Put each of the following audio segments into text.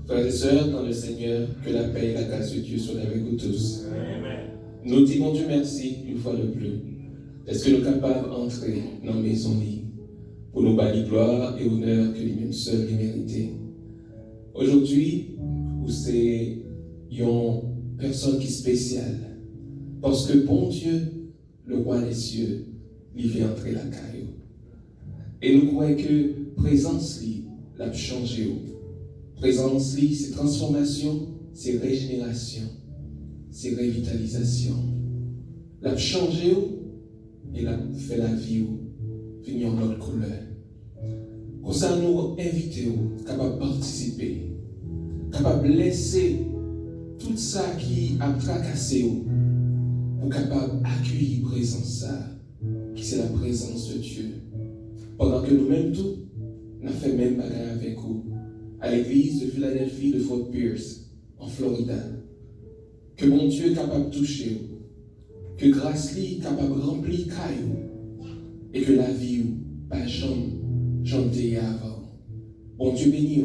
Frères et sœurs, dans le Seigneur, que la paix et la grâce de Dieu soient avec vous tous. Amen. Nous disons Dieu merci une fois de plus. Est-ce que nous sommes capables d'entrer dans la maison pour nous bâtir gloire et honneur que lui-même seul lui mérite. Aujourd'hui, c'est une personne qui est spéciale. Parce que bon Dieu, le roi des cieux, il vient entrer la caillou. Et nous croyons que présence l'a changé. Présence c'est transformation, c'est régénération, c'est revitalisation. L'a changé et l'a fait la vie venir en notre couleur. Comme ça, nous invitons, capables de participer, capables de laisser tout ça qui a tracassé, pour capable d'accueillir la présence ça, qui c'est la présence de Dieu. Pendant que nous-mêmes tout, nous avons fait même bagarre avec vous, à l'église de Philadelphie de Fort Pierce, en Florida. Que mon Dieu est capable de toucher, que grâce lui est capable de remplir caillou, et que la vie pas jamais avant. Bon Dieu béni,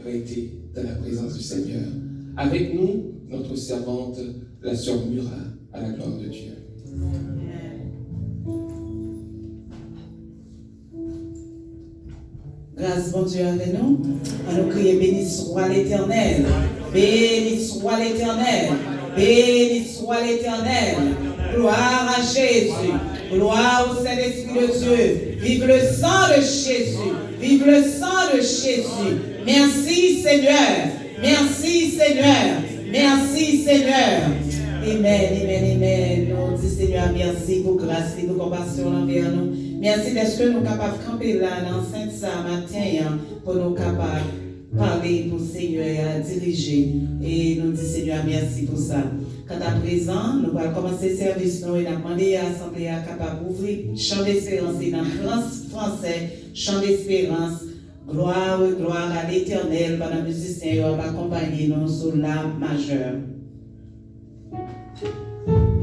restez dans la présence du Seigneur. Avec nous, notre servante, la sœur Mura, à la gloire de Dieu. Grâce bon Dieu avec nous. À nous crier béni soit l'Éternel. Béni soit l'Éternel. Béni soit l'Éternel. Gloire à Jésus. Gloire au Saint-Esprit de Dieu. Vive le sang de Jésus. Vive le sang de Jésus. Merci Seigneur. Merci Seigneur. Merci Seigneur. Amen, amen, amen. Nous disons Seigneur, merci pour grâce et pour compassion envers nous. Merci parce que nous sommes capables de camper là dans Sainte ça matin pour nous capables de parler pour Seigneur et diriger. Et nous disons Seigneur, merci pour ça. Quant à présent, nous allons commencer le service nous et nous demander à l'Assemblée capable d'ouvrir chant d'espérance et dans le français, chant d'espérance. Gloire, gloire à l'Éternel, pendant que le musicien va accompagner nous sur la majeure. Con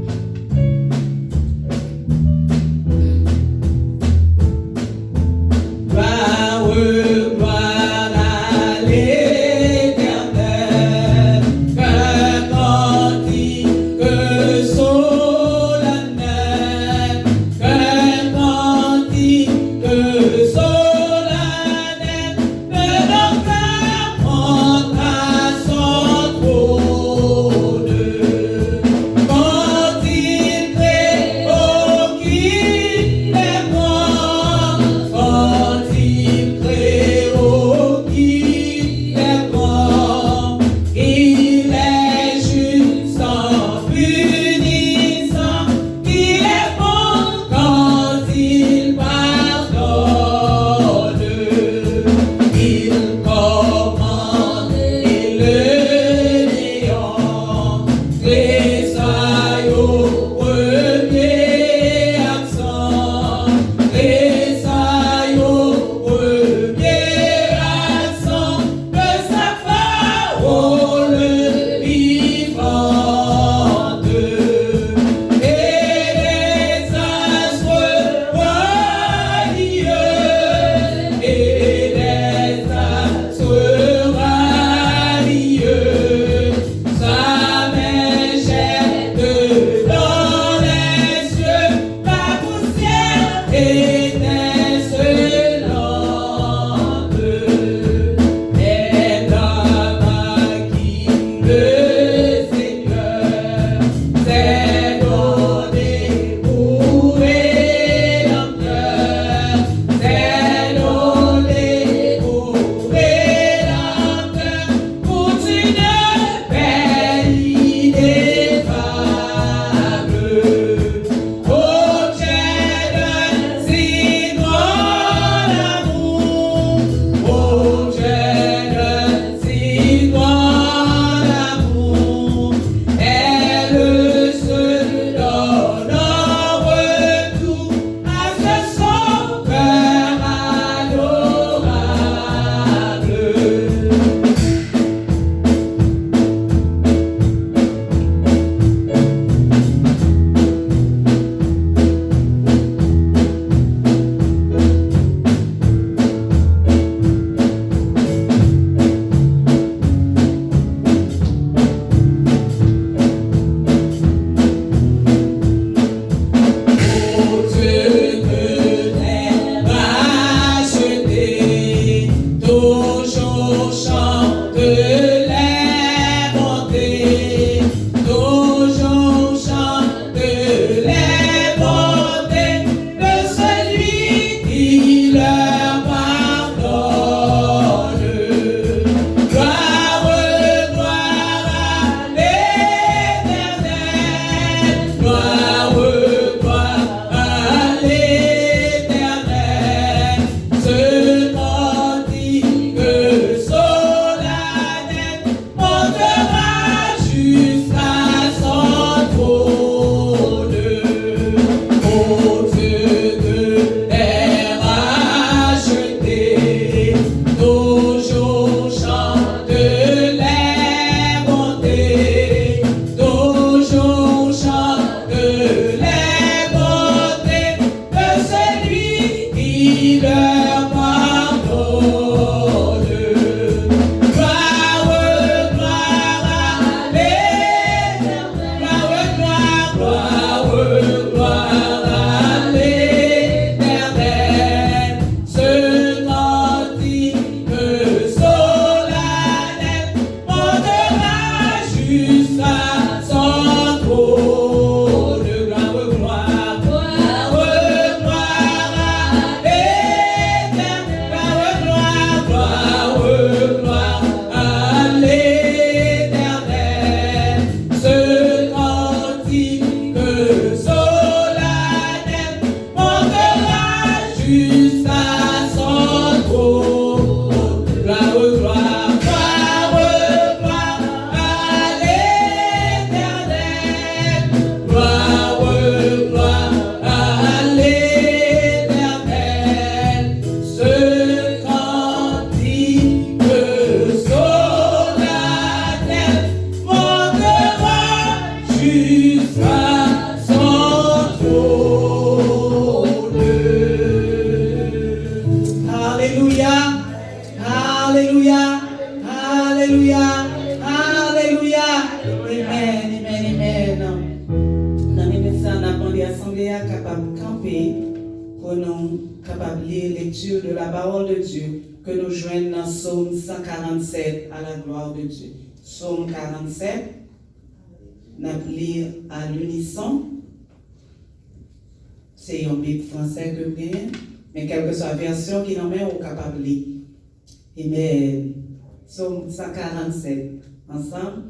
Psaume 47, nous allons lire à l'unisson. C'est un Bible français que vous avez, mais quelle que soit la version qui nous met au capable de lire. Amen. Psaume 147, ensemble.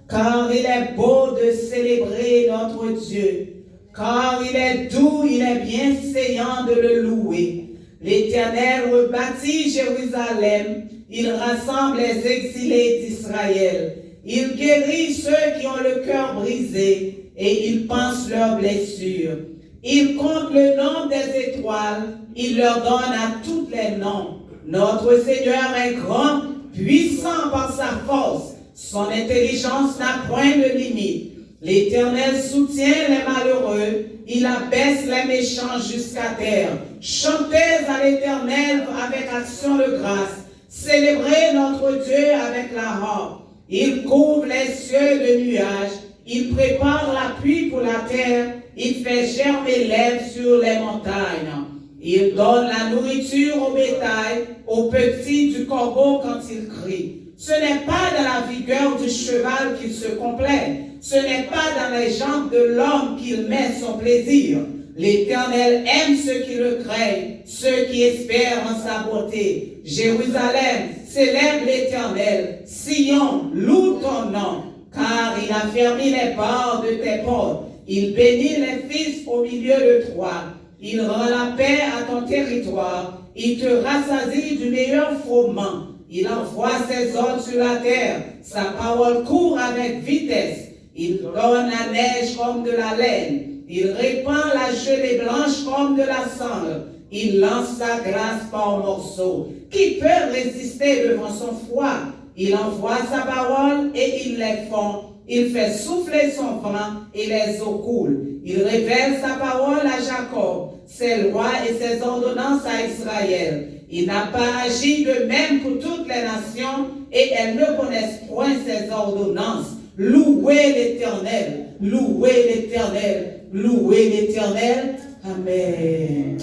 Car il est beau de célébrer notre Dieu, car il est doux, il est bienséant de le louer. L'Éternel rebâtit Jérusalem, il rassemble les exilés d'Israël. Il guérit ceux qui ont le cœur brisé et il pense leurs blessures. Il compte le nombre des étoiles, il leur donne à tous les noms. Notre Seigneur est grand, puissant par sa force. Son intelligence n'a point de limite. L'Éternel soutient les malheureux, il abaisse les méchants jusqu'à terre. Chantez à l'Éternel avec action de grâce. Célébrez notre Dieu avec la harpe. Il couvre les cieux de nuages. Il prépare la pluie pour la terre. Il fait germer l'herbe sur les montagnes. Il donne la nourriture au bétail, aux petits du corbeau quand il crie. Ce n'est pas dans la vigueur du cheval qu'il se complaît. Ce n'est pas dans les jambes de l'homme qu'il met son plaisir. L'Éternel aime ceux qui le craignent, ceux qui espèrent en sa bonté. Jérusalem, célèbre l'Éternel. Sion, loue ton nom, car il a fermé les barres de tes portes. Il bénit les fils au milieu de toi. Il rend la paix à ton territoire. Il te rassasie du meilleur froment. Il envoie ses ordres sur la terre. Sa parole court avec vitesse. Il donne la neige comme de la laine. Il répand la gelée blanche comme de la cendre. Il lance sa glace par morceaux. Qui peut résister devant son froid? Il envoie sa parole et il les fond. Il fait souffler son vent et les eaux coulent. Il révèle sa parole à Jacob, ses lois et ses ordonnances à Israël. Il n'a pas agi de même pour toutes les nations et elles ne connaissent point ses ordonnances. Louez l'Éternel, louez l'Éternel, louez l'Éternel. Amen.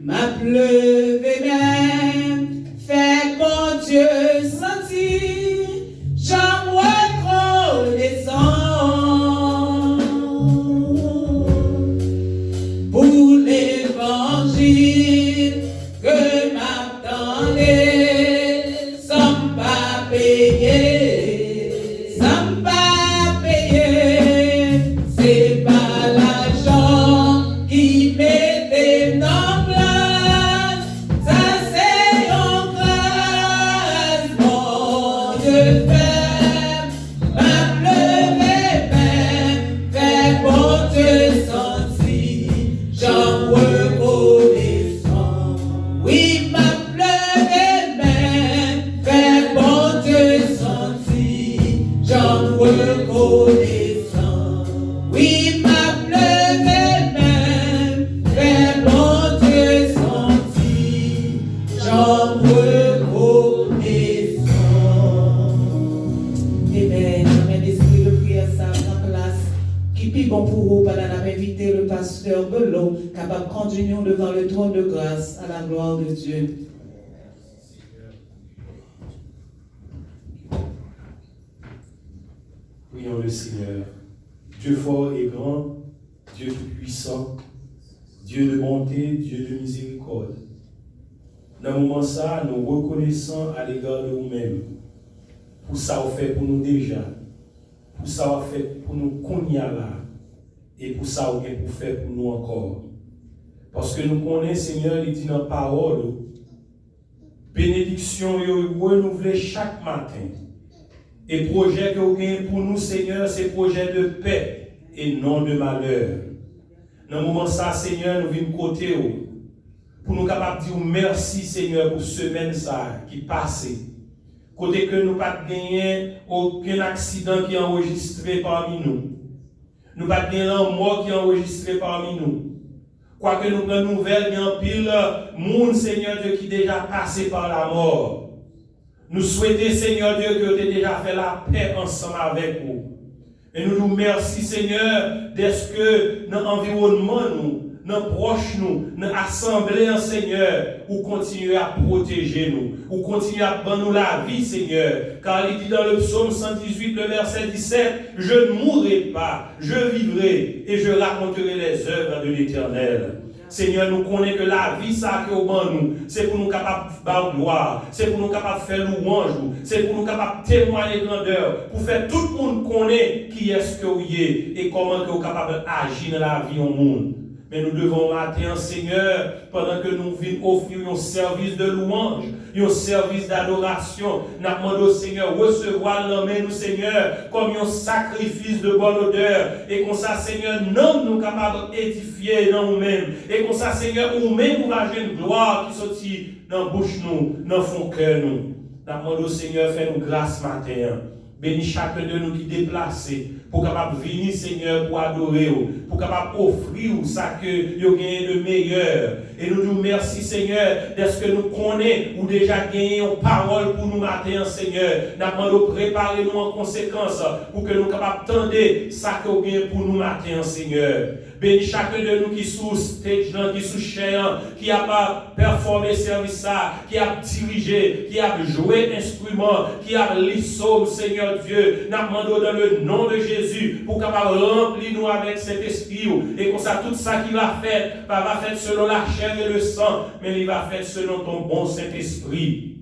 Ma pleuve même, fait mon Dieu sentir, j'envoie trop descend pour l'évangile que m'attendait sans pas payer. Oh de l'eau, capable de conduire nous devant le trône de grâce à la gloire de Dieu. Prions le Seigneur. Dieu fort et grand, Dieu tout-puissant, Dieu de bonté, Dieu de miséricorde. Dans ce moment ça, nous reconnaissons à l'égard de nous-mêmes pour ça vous fait pour nous déjà, pour ça vous fait pour nous qu'on y a là, et pour ça vous fait pour faire pour nous encore. Parce que nous connaissons, Seigneur, il dit dans la parole, bénédiction renouvelée chaque matin. Et projet que vous avez pour nous, Seigneur, c'est projet de paix et non de malheur. Dans ce moment ça, Seigneur, nous venons côté pour nous capables de dire merci, Seigneur, pour semaine ça qui passe. Côté que nous pas gagné aucun accident qui est enregistré parmi nous. Nous pas gagné un mort qui est enregistré parmi nous. Quoique nous prenons nouvelle, il y a un pile monde, Seigneur Dieu, qui déjà passé par la mort. Nous souhaitons, Seigneur Dieu, que vous ayez déjà fait la paix ensemble avec vous. Et nous nous remercions, Seigneur, d'est-ce que dans l'environnement, dans proche nous, dans l'assemblée, Seigneur, vous continuez à protéger nous, vous continuez à prendre nous la vie, Seigneur. Car il dit dans le psaume 118, le verset 17, je ne mourrai pas, je vivrai et je raconterai les œuvres de l'Éternel. Seigneur, nous connaissons que la vie, ça que au banc nous, c'est pour nous capables de faire gloire, c'est pour nous capables de faire louange, c'est pour nous capables de témoigner grandeur, pour faire tout le monde connaître qui est-ce que vous êtes et comment que vous êtes capable d'agir dans la vie au monde. Mais nous devons matin, Seigneur, pendant que nous venons offrir un service de louange, un service d'adoration, nous demandons au Seigneur recevoir l'homme, nous, Seigneur, comme un sacrifice de bonne odeur. Et comme ça, Seigneur, nous capables d'édifier dans nous-mêmes. Et comme ça, Seigneur, nous-mêmes, nous avons une gloire qui sortit dans la bouche, nous, dans le fond cœur, nous. Nous demandons au Seigneur, fais-nous grâce matin. Bénis chacun de nous qui est déplacé pour capable venir, Seigneur, pour adorer, pour capable offrir ça que vous gagnez de meilleur. Et nous nous remercions, Seigneur, d'est-ce que nous connaissons ou déjà gagné une parole pour nous matin, Seigneur. Nous demandons préparer nous en conséquence pour que nous capables tendre ça que vous gagnez pour nous matin, Seigneur. Bénis chacun de nous qui sous stage, qui sous chair, qui a pas performé service, qui a dirigé, qui a joué instrument, qui a lissé, Seigneur Dieu. Nous demandons dans le nom de Jésus pour capable remplir nous avec cet esprit. Et comme ça, tout ça qui va faire, va faire selon la chair et le sang, mais il va faire selon ton bon Saint-Esprit.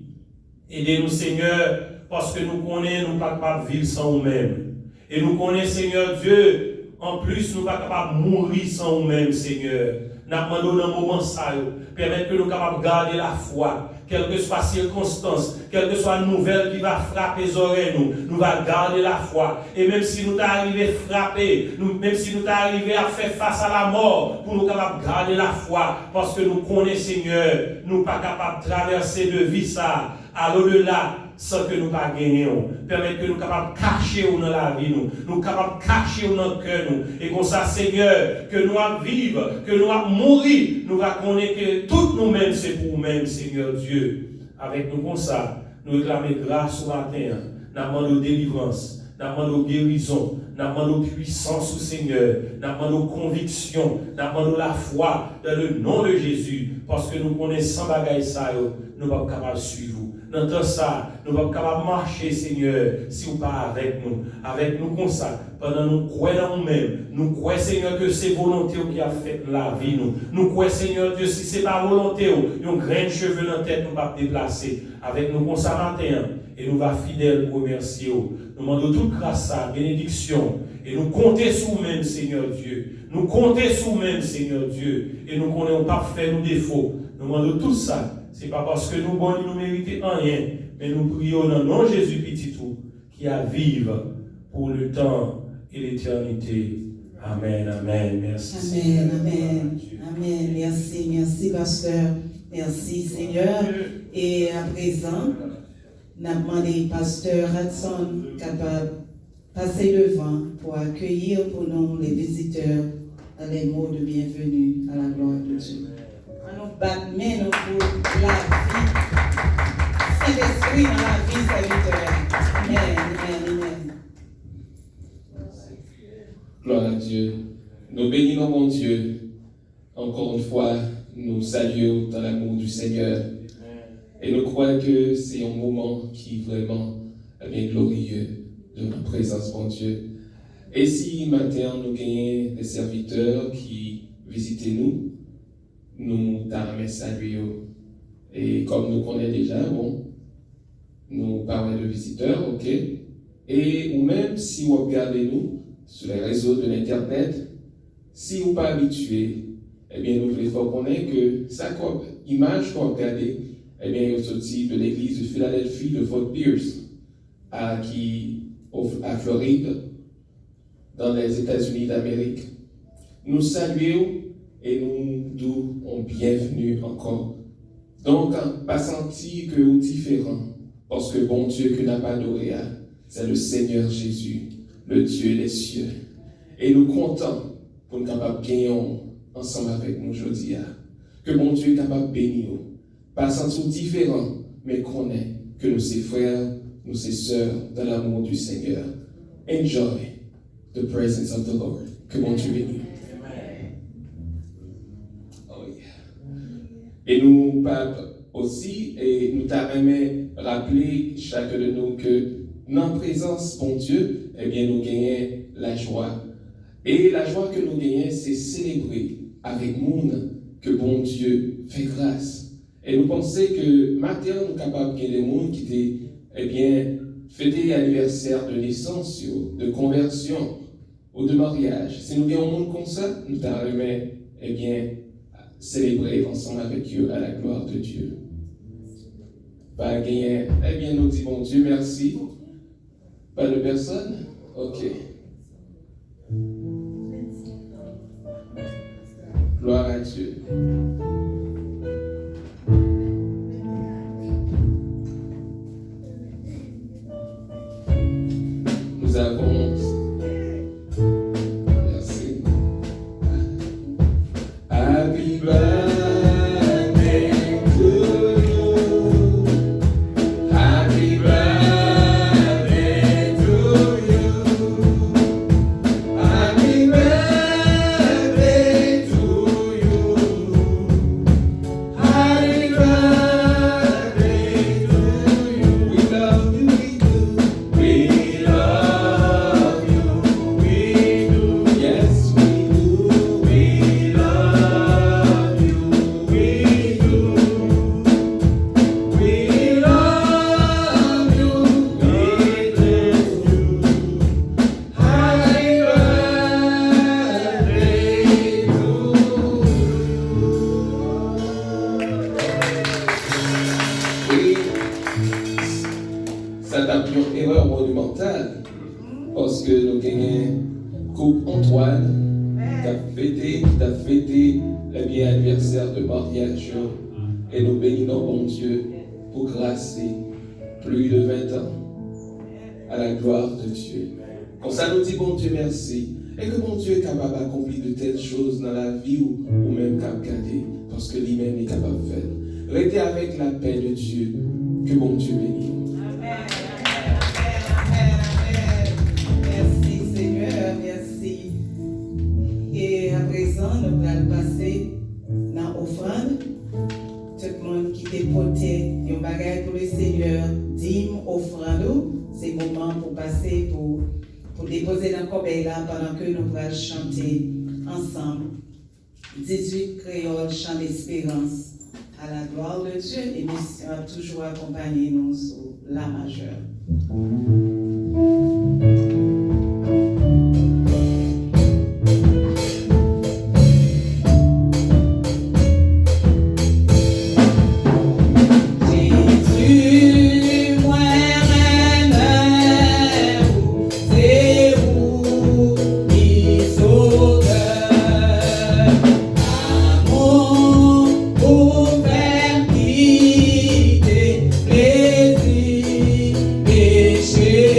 Aidez-nous, Seigneur, parce que nous connaissons, nous ne pouvons pas vivre sans nous-mêmes. Et nous connaissons, Seigneur Dieu, en plus, nous ne sommes pas capables de mourir sans nous-mêmes, Seigneur. Nous demandons dans un moment ça, permettre que nous soyons capables de garder la foi, quelle que soit la circonstance, quelle que soit la nouvelle qui va frapper les oreilles, nous allons garder la foi. Et même si nous arrivons à frapper, même si nous arrivons à faire face à la mort, pour nous capables de garder la foi, parce que nous connaissons, Seigneur, nous ne sommes pas capables de traverser de vie ça, à l'au-delà, sans que nous ne pas gagnions. Permettre que nous soyons capables de cacher dans la vie, nous sommes capables de cacher dans notre cœur, et comme ça, Seigneur, que nous allons vivre, que nous allons mourir, nous allons connaître que tout nous-mêmes, c'est pour nous-mêmes, Seigneur Dieu. Avec nous comme ça, nous réclamons grâce au matin, nous demandons délivrance, nous demandons guérison, nous demandons puissance au Seigneur, nous demandons conviction, nous demandons la foi dans le nom de Jésus, parce que nous connaissons bagaille ça, nous ne sommes pas capables de suivre. Dans tout ça, nous ne sommes pas capables de marcher, Seigneur, si vous pas avec nous comme ça, pendant nous croyons dans nous-mêmes, nous croyons, Seigneur, que c'est volonté qui a fait la vie, nous croyons, Seigneur Dieu, si ce n'est pas volonté, nous grain de cheveux dans la tête, nous ne pas déplacer, avec nous comme ça matin, et nous va fidèles pour remercier. Nous demandons toute grâce à bénédiction, et nous comptons sur nous-mêmes, Seigneur Dieu, nous comptons sur nous-mêmes, Seigneur Dieu, et nous connaissons pas faire nos défauts, nous demandons tout ça. Ce n'est pas parce que nous bons nous méritons rien, mais nous prions dans le nom de Jésus petit tout, qui a vivre pour le temps et l'éternité. Amen, amen. Merci. Amen, amen. Amen. Merci, pasteur. Merci, Seigneur. Et à présent, nous avons demandé pasteur Hudson capable de passer devant pour accueillir pour nous les visiteurs les mots de bienvenue à la gloire de Dieu. Nous battons pour la vie, Saint-Esprit dans la vie serviteur. Amen, amen, amen. Gloire à Dieu. Nous bénissons mon Dieu encore une fois, nous saluons dans l'amour du Seigneur. Et nous croyons que c'est un moment qui est vraiment bien glorieux de la présence, mon Dieu. Et si maintenant nous gagnons des serviteurs qui visitent nous t'arrêtons saluer. Et comme nous connaissons déjà, bon, nous parlons de visiteurs, ok? Et ou même si vous regardez nous sur les réseaux de l'Internet, si vous n'êtes pas habitué, eh bien, nous voulons connaître que ça, image qu'on regarde, eh bien, il est sorti de l'église de Philadelphie de Fort Pierce, à Floride, dans les États-Unis d'Amérique. Nous saluons et nous disons bienvenue encore. Donc, pas sentir que vous êtes différent, parce que bon Dieu que n'a pas adoré, c'est le Seigneur Jésus, le Dieu des cieux. Et nous comptons pour nous capables de gagner ensemble avec nous aujourd'hui. Que bon Dieu est capable de bénir nous. Pas sentir différent, mais connaître que nous sommes frères, nous sommes sœurs dans l'amour du Seigneur. Enjoy the presence of the Lord. Que bon Dieu bénisse. Oh yeah. Et nous, Pape, aussi, et nous t'avons rappelé chacun de nous que dans la présence, bon Dieu, eh bien, nous gagnons la joie. Et la joie que nous gagnons, c'est célébrer avec monde que bon Dieu fait grâce. Et nous pensons que maintenant, nous sommes capables de gagner des mondes qui étaient, eh bien, fêter l'anniversaire de naissance, de conversion ou de mariage. Si nous gagnons un monde comme ça, nous t'arrivons, eh bien, célébrer ensemble avec eux à la gloire de Dieu. Pas gagner, eh bien, nous disons, bon Dieu, merci. Pas de personne? Ok. Gloire à Dieu. Nous avons... Merci. Happy birthday to you. Happy birthday to you. Happy birthday to you. Happy birthday to you. We love you, we do. We love you, we do. Yes, we do. We love you, we do. We love you, we bless you. Happy birthday to you. Oui, ça t'a pris une erreur monumentale parce que nous gagnons Coupe Antoine qui t'a fêté le bien anniversaire de mariage et nous bénissons bon Dieu pour grâcer plus de 20 ans à la gloire de Dieu. Comme ça nous dit bon Dieu merci et que bon Dieu est capable d'accomplir de telles choses dans la vie ou même capable de garder parce que lui-même est capable de faire. Restez avec la paix de Dieu. Que bon Dieu bénisse. Amen. Amen. Amen. Merci Seigneur, merci. Et à présent, nous allons passer dans l'offrande. Tout le monde qui te porté un bagage pour le Seigneur, dîme, offrande, c'est le moment pour passer, pour déposer dans le corbeille là pendant que nous allons chanter ensemble. 18 créoles, chant d'espérance. À la gloire de Dieu, et nous serons toujours accompagnés nous sur la majeure. Péché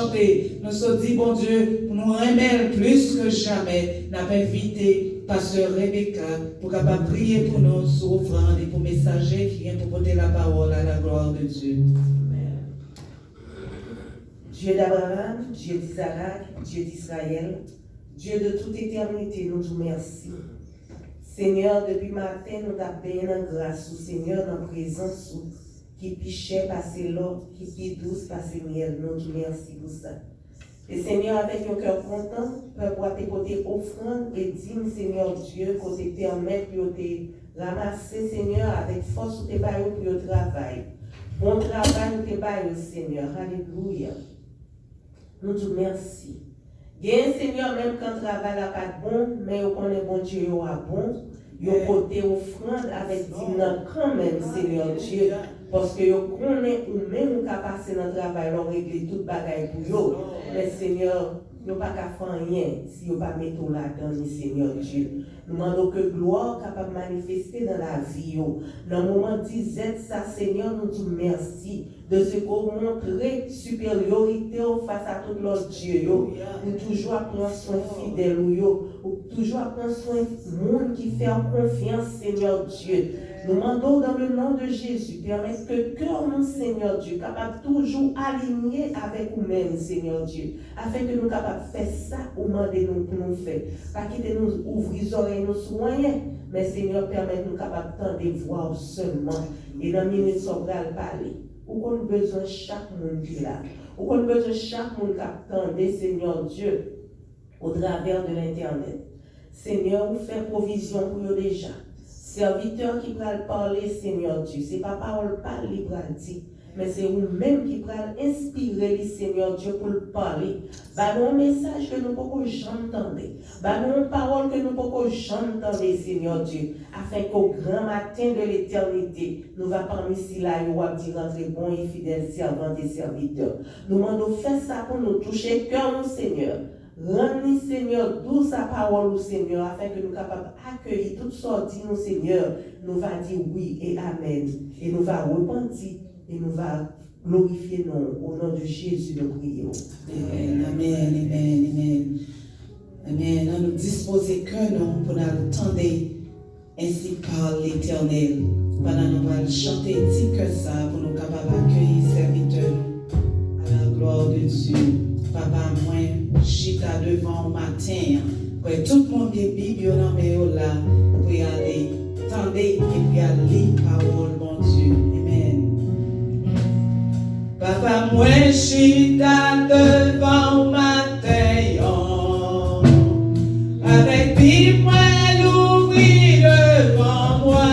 chanter. Nous sommes dit, bon Dieu, pour nous remettre plus que jamais, nous avons invité Pasteur Rebecca pour capable prier pour nos offrandes et pour messagers qui viennent pour porter la parole à la gloire de Dieu. Dieu d'Abraham, Dieu d'Isaac, Dieu d'Israël, Dieu de toute éternité, nous te remercions. Seigneur, depuis matin, nous t'appelons en grâce au Seigneur, dans la présence qui pichait passer l'eau, qui pit douce passer miel. Nous te remercions pour ça. Et Seigneur, avec un cœur content, pour tes côtés offrande et digne, Seigneur Dieu, côté permettre pour te ramasser, Seigneur, avec force ou tes baillots pour le travail. Bon travail ou tes baillots, Seigneur. Alléluia. Nous te remercions. Bien, Seigneur, même quand le travail n'est pas bon, mais on est bon Dieu, il est bon. Il y a côté offrande avec digne quand même, Seigneur Dieu. Parce que vous connaissez ou même vous passer dans le travail, vous réglez toute bagaille pour vous. Mais Seigneur, nous pas qu'à faire rien si vous pas mettre là-dedans, Seigneur Dieu. Nous demandons que gloire capable de manifester dans la vie. Dans le moment disait ça, Seigneur, nous te remercions de ce qu'on montre supériorité face à tout l'autre Dieu. Ou toujours prendre soin fidèle, ou toujours prendre soin du monde qui fait confiance, Seigneur Dieu. Nous demandons dans le nom de Jésus, permettre que le cœur, mon Seigneur Dieu, capable toujours aligner avec nous-mêmes, Seigneur Dieu, afin que nous capables de faire ça au moment de nous pour nous faire. Pas quitter nous ouvrir les oreilles, nous soigner, mais Seigneur, permettre nous capables de voir seulement. Et dans la minute, nous allons parler. Ou qu'on a besoin de chaque monde qui est là. Ou qu'on a besoin de chaque monde qui attendait, Seigneur Dieu, au travers de l'Internet. Seigneur, vous faites provision pour eux déjà. Serviteur qui va parler, Seigneur Dieu, ce n'est pas parole parler, il va dire, mais c'est vous-même qui va inspirer le Seigneur Dieu pour le parler. Bah, un message que nous ne pouvons jamais entendre. Bah, une parole que nous ne pouvons jamais entendre, Seigneur Dieu, afin qu'au grand matin de l'éternité, nous va parmi ici là, et va dire entrer bon et fidèle servant et serviteur. Nous demandons faire ça pour nous toucher le cœur, mon Seigneur. Rends-nous, Seigneur, douce sa parole, Seigneur, afin que nous soyons capables d'accueillir toutes sortes de nous, Seigneur. Nous va dire oui et amen. Et nous va repentir et nous va glorifier nous. Au nom de Jésus, nous prions. Amen, amen, amen, amen. Amen. Nous disposer que nous pour nous attendre ainsi par l'Éternel. Pendant nous allons chanter dit que ça pour nous capables d'accueillir serviteurs à la gloire de Dieu. Papa, moi, chita devant au matin, pour tout le monde qui est Bible là, pour y aller, tendez et puis aller, parole, mon Dieu. Amen. Papa, moi, chita devant au matin, avec Bible, moi, l'ouvrir devant moi.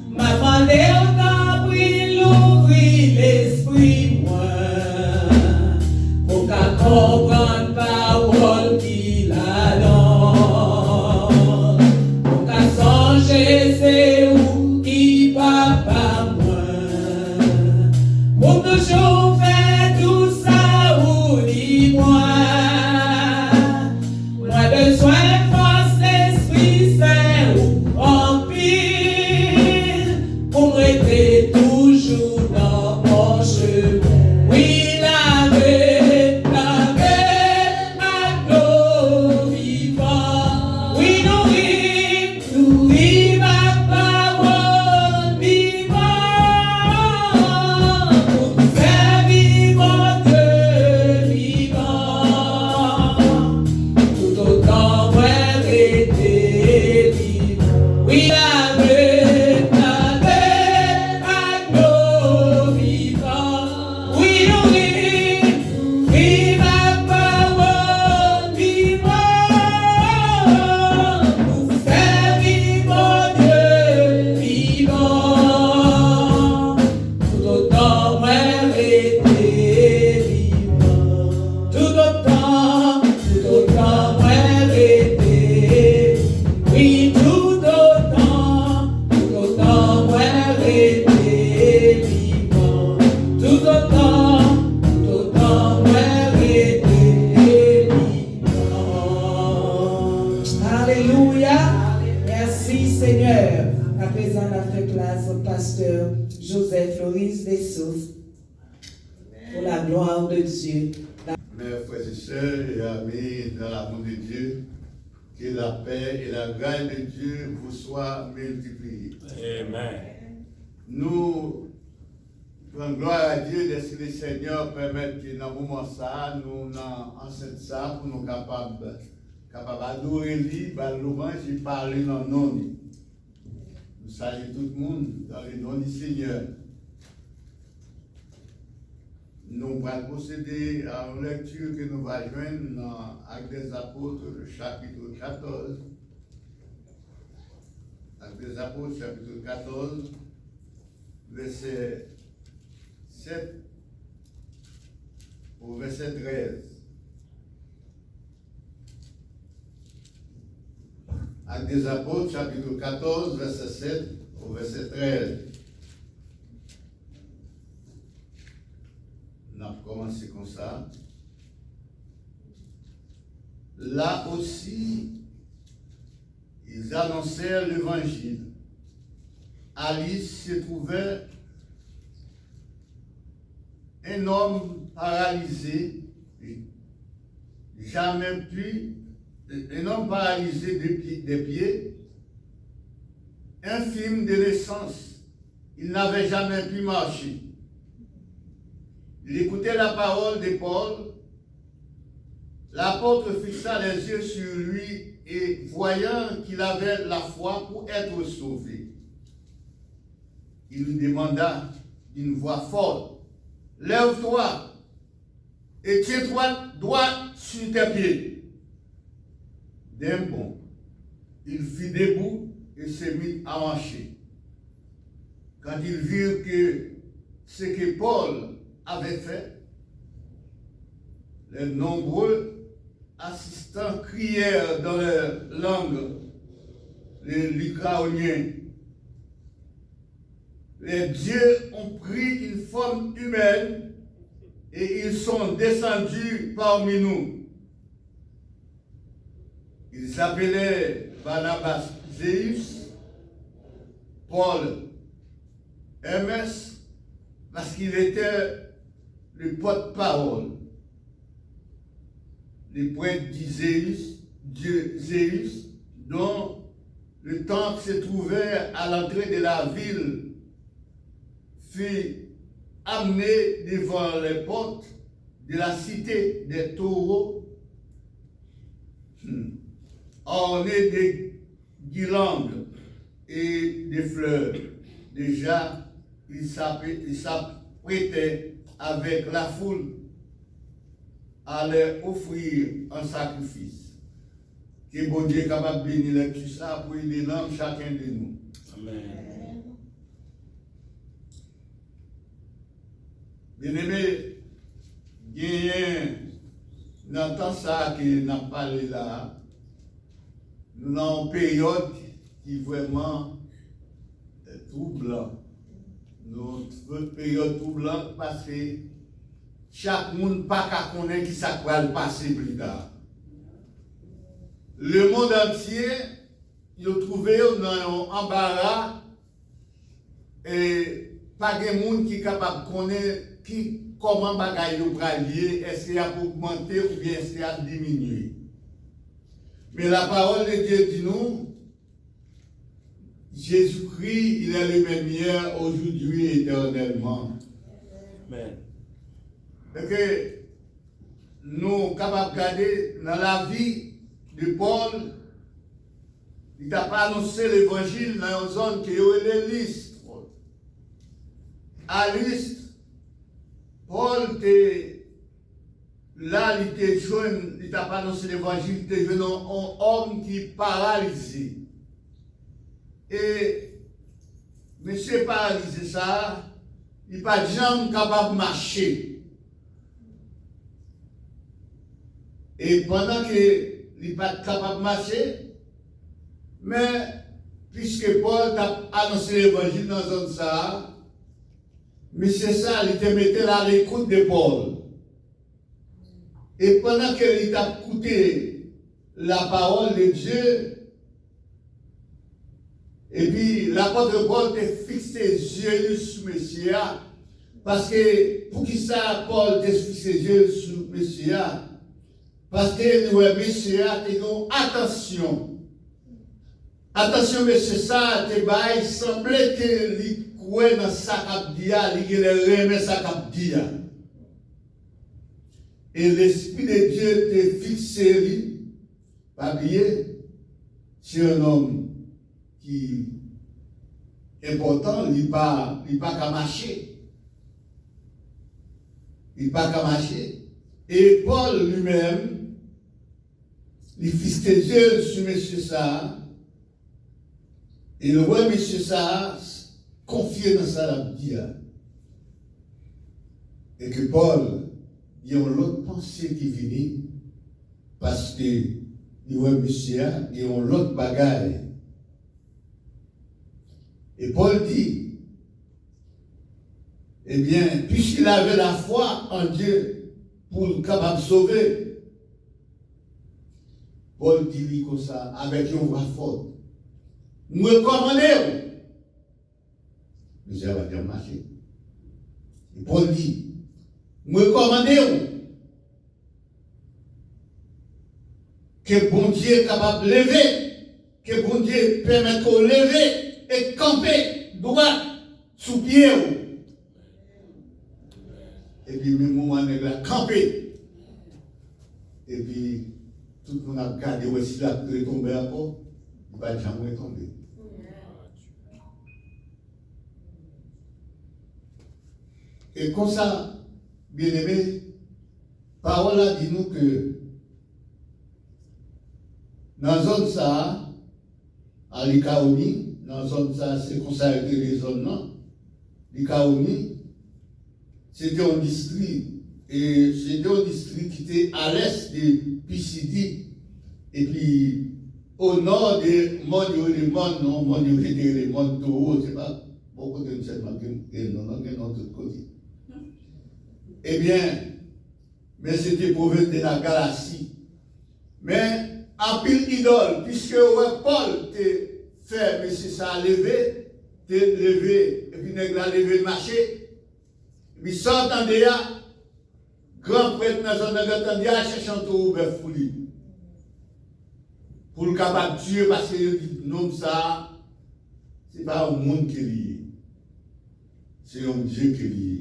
Ma demandé autant pris l'ouvrir l'esprit, moi. Comprendre parole qu'il a donne, pour qu'à songer c'est où qui papa moi, pour toujours faire tout ça où dis-moi, moi besoin force l'esprit c'est où en pile, pour rester toujours dans mon chemin. Oui, gloire de Dieu. Mes frères et sœurs et amis dans l'amour de Dieu, que la paix et la grâce de Dieu vous soient multipliées. Amen. Nous rendons gloire à Dieu de ce que le Seigneur permette que dans le moment ça, nous enseignions ça pour nous capables d'adorer lui, de louange et parler dans le nom. Nous saluons tout le monde dans le nom du Seigneur. Nous allons procéder à une lecture que nous allons joindre dans Actes des Apôtres, le chapitre 14. Actes des Apôtres, chapitre 14, verset 7 au verset 13. Actes des Apôtres, chapitre 14, verset 7 au verset 13. On a commencé comme ça. Là aussi, ils annoncèrent l'évangile. À Lys se trouvait un homme paralysé, un homme paralysé des pieds, infirme de naissance. Il n'avait jamais pu marcher. Il écoutait la parole de Paul. L'apôtre fixa les yeux sur lui et voyant qu'il avait la foi pour être sauvé, il lui demanda d'une voix forte, « Lève-toi et tiens-toi droit sur tes pieds. » D'un bond, il fut debout et se mit à marcher. Quand ils virent que ce que Paul avait fait, les nombreux assistants crièrent dans leur langue, les Lycaoniens. Les dieux ont pris une forme humaine et ils sont descendus parmi nous. Ils s'appelaient Barnabas Zéus, Paul Hermès, parce qu'il était le porte-parole. Les prêtres Dieu Zéus, dont le temple se trouvait à l'entrée de la ville, fut amené devant les portes de la cité des taureaux, ornés de guirlandes et de fleurs. Déjà, il s'apprêtait avec la foule à leur offrir un sacrifice. Que bon Dieu est capable de bénir tout ça pour aider chacun de nous. Amen. Bien-aimé, dans temps ça que nous avons parlé là, nous avons une période qui est vraiment troublante. Notre période troublante parce que chaque monde n'a pas connaître qui ça va passer plus tard. Le monde entier, il a trouvé dans un embarras et pas de monde qui est capable de connaître comment bagaille va lier, est-ce qu'il a augmenté ou bien est-ce qu'il a diminué. Mais la parole de Dieu dit nous, Jésus-Christ, il est le même hier, aujourd'hui et éternellement. Amen. Et que nous sommes capables de regarder dans la vie de Paul, il n'a pas annoncé l'évangile dans une zone qui est Lys. À Lys, Paul était là, il était jeune, il n'a pas annoncé l'évangile, il était jeune, un homme qui est paralysé. Et monsieur paralysé ça, il n'est pas jamais capable de marcher. Et pendant qu'il n'est pas capable de marcher, mais puisque Paul a annoncé l'évangile dans la zone ça, monsieur ça, il était mettait là à l'écoute de Paul. Et pendant qu'il a écouté la parole de Dieu, et puis l'apôtre Paul a fixé les yeux sur monsieur Parce que, pour qui ça, Paul t'explique Dieu sur monsieur? Parce que nous, monsieur, t'es attention. Attention, monsieur, ça, t'es bail, semblait que lui croit dans sa capdia, lui remet sa capdia. Et l'Esprit de Dieu te fixé, lui, pas oublier, c'est un homme qui est important, il n'est pas qu'à marcher. Il n'est pas qu'à marcher. Et Paul lui-même, il fixe des yeux sur M. ça, et le roi M. ça, confié dans ça, la dire. Et que Paul, il y a une autre pensée qui vient, parce que le roi M. il y a une autre bagaille. Et Paul dit, eh bien, puisqu'il avait la foi en Dieu pour le capable de sauver, Paul dit comme ça, avec une voix forte, nous recommandons. Monsieur va dire marcher. Et Paul dit, nous recommandons que bon Dieu est capable de lever, que bon Dieu permette de lever et camper droit sous pied. Et puis, même moment, on a campé. Et puis, tout le monde a regardé où est-ce qu'il a tombé à peau. Il va jamais tomber. Et comme ça, bien aimé, parole a dit nous que dans la zone ça, à l'Ikaoni, dans la zone ça, c'est comme ça que les zones non. L'Ikaoni, c'était un district, et c'était un district qui était à l'est de Pisidi, et puis au nord des monts, les monts Toro, c'est pas beaucoup de seulement de l'autre côté. Eh bien, mais c'était province de la Galatie. Mais en pile idole, puisque Paul t'a fait, mais c'est ça, lever, t'es levé, et puis nègre a levé le marché. Puis ça, entendez, grand prêtre dans la zone de entendez, cherchant tout ouvert pour lui. Pour le capable de tuer, parce que non, ça, c'est pas un monde qui est lié. C'est un Dieu qui est lié.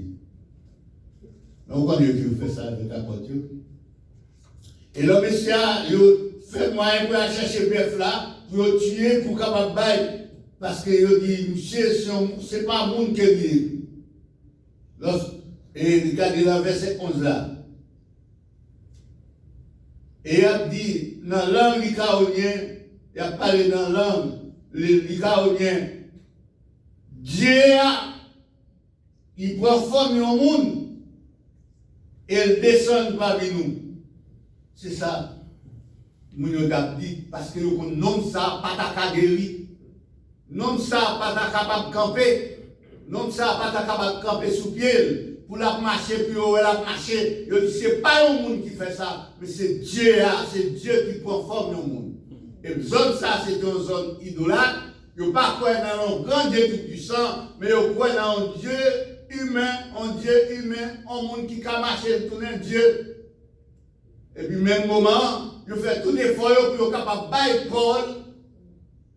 Donc, on Dieu fait ça avec la voiture. Et le monsieur, il fait moyen pour aller chercher le bœuf là, pour le tuer, pour capable de bailler. Parce qu'il dit, monsieur, c'est pas un monde qui est lié. Et regardez le verset 11 là. Et il a dit, dans la langue likaonienne, il a parlé dans la langue likaonienne, Dieu il prend forme au monde et il descend parmi nous. C'est ça. Nous avons dit, parce que nous non ça, pas ta guéri. Non ça, pas ta capable de camper. Non ça, pas ta capable de camper sous pied. Pour la marcher, puis on la marcher. Ce n'est pas un monde qui fait ça, mais c'est Dieu qui prend forme au monde. Et zone ça, c'est une zone idolâtre. Il n'y a pas quoi dans un grand Dieu tout-puissant, mais il y a quoi dans un Dieu humain, un monde qui a marché, tourner Dieu. Et puis, même moment, il fait tout effort pour être capable de bailler Paul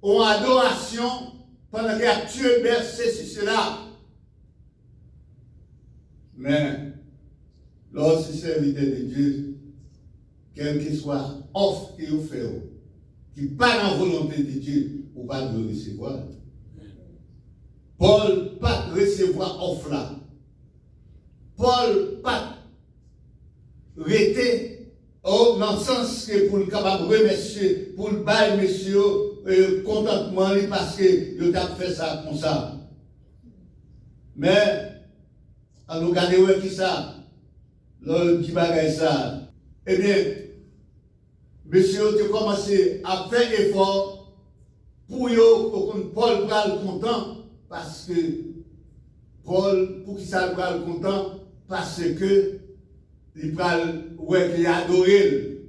en adoration pendant qu'il a tué bercé sur cela. Mais, lorsque c'est serviteur de Dieu, quel que soit offre qu'il vous fait, qui n'est pas dans la volonté de Dieu, ou pas de le recevoir. Paul pas de recevoir offre là. Paul pas rester dans le sens que pour le capable de remercier, pour le bail monsieur, contentement parce que il a fait ça comme ça. Mais, à nous garder qui ça, le petit bagage ça. Eh bien, monsieur, tu as commencé à faire effort pour que Paul soit content, parce que Paul, pour qu'il soit content, parce que il a adoré.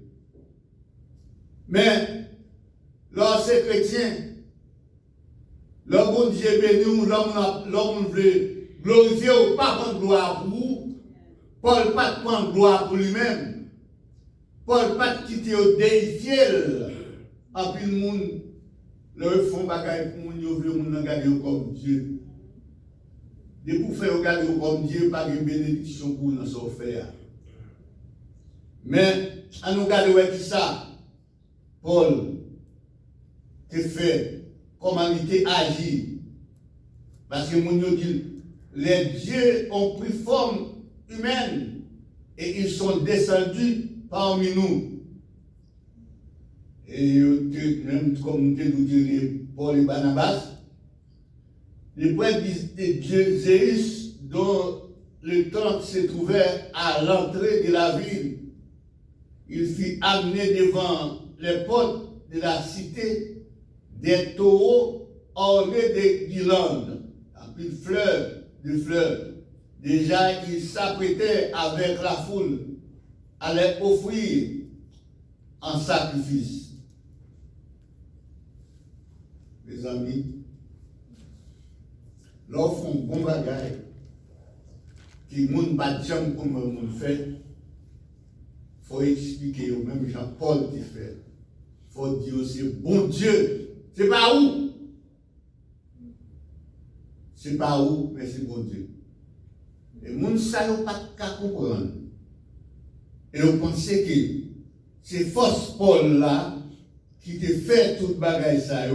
Mais, lorsque chrétien, l'homme bon Dieu béni, l'homme veut glorifier ou pas prendre gloire pour vous. Paul pas prendre gloire pour lui-même. Paul pas quitter au déifier. En plus le monde leur font bagaille pour moun yo veut moun regarder comme Dieu. De pour faire regarder comme Dieu pas de bénédiction pour nous so faire. Mais à nous regarder qui ça Paul te fait comment il était agi. Parce que moun yo dit les dieux ont pris forme humaine et ils sont descendus parmi nous. Et même comme nous dit Paul et Barnabas, les poètes de Dieu Zéus, dont le temple se trouvait à l'entrée de la ville, il fut amené devant les portes de la cité des taureaux ornés de guirlandes, de fleurs. Déjà, il s'apprêtait avec la foule à les offrir en sacrifice. Les amis, lorsqu'on fait un bon bagage, qui ne peut pas dire comment on fait, il faut expliquer au même Jean-Paul qui fait. Il faut dire aussi, bon Dieu, c'est pas où? C'est pas où, mais c'est bon Dieu. Et les gens ne savent pas comprendre. Et on pensait que c'est force Paul là qui te fait tout le bagage ça.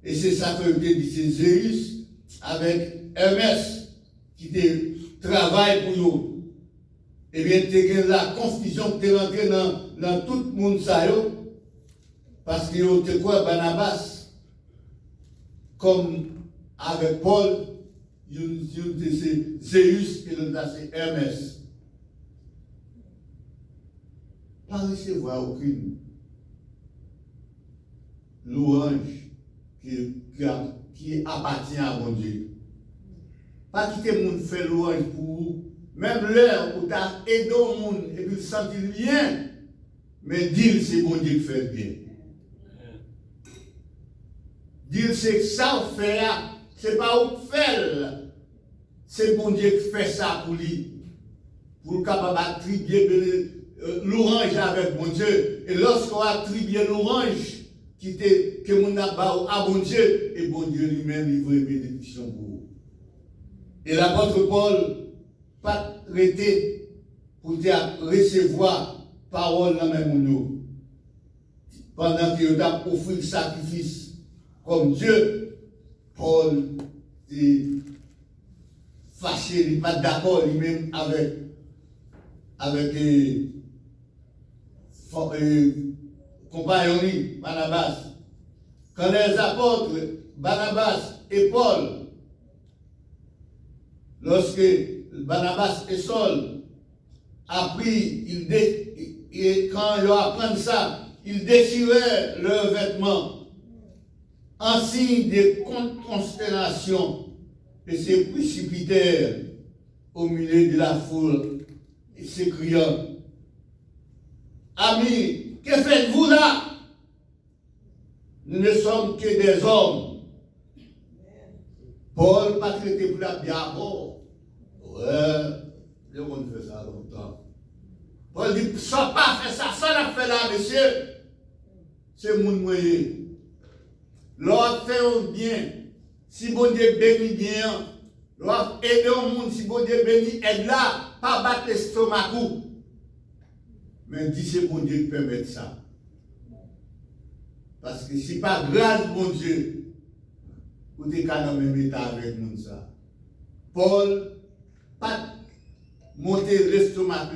Et c'est ça que je dit, c'est Zéus avec Hermès qui te travaille pour nous. Et bien, tu as la confusion que tu es rentré dans tout le monde ça. Parce que tu crois Barnabas, comme avec Paul, c'est Zéus et l'autre c'est Hermès. Pas recevoir aucune louange qui appartient à mon Dieu. Pas quitter le monde faire louange pour vous. Même l'heure où tu as aidé le monde et puis sentir bien, mais dire c'est bon Dieu qui fait bien. Dire c'est ça vous fait, c'est pas vous faire. C'est bon Dieu qui fait ça pour lui. Pour le capable d'attribuer l'orange avec bon Dieu. Et lorsqu'on attribue l'orange, que mon abba à bon Dieu, et bon Dieu lui-même livre une bénédiction pour vous. Et l'apôtre Paul, pas arrêté pour recevoir parole dans même nous. Pendant qu'il a offert le sacrifice comme Dieu, Paul est fâché, il n'est pas d'accord lui-même avec compagnon Barnabas. Quand les apôtres Barnabas et Paul, lorsque Barnabas et Saul appris, et quand ils apprennent ça, ils déchiraient leurs vêtements en signe de consternation et se précipitèrent au milieu de la foule et s'écriant: Amis, que faites-vous là? Nous ne sommes que des hommes. Paul pas traité pour la diable. Ouais, le monde fait ça longtemps. Paul dit, ça pas fait ça, ça l'a fait là, monsieur. C'est mon moyen. L'autre fait un bien. Si bon Dieu bénit bien, l'autre aide au monde, si bon Dieu bénit, aide là, pas battre l'estomac. Mais dit c'est bon Dieu qui permet ça. Parce que si pas grâce bon Dieu, vous êtes dans le même état avec nous ça. Paul, pas monter l'estomac,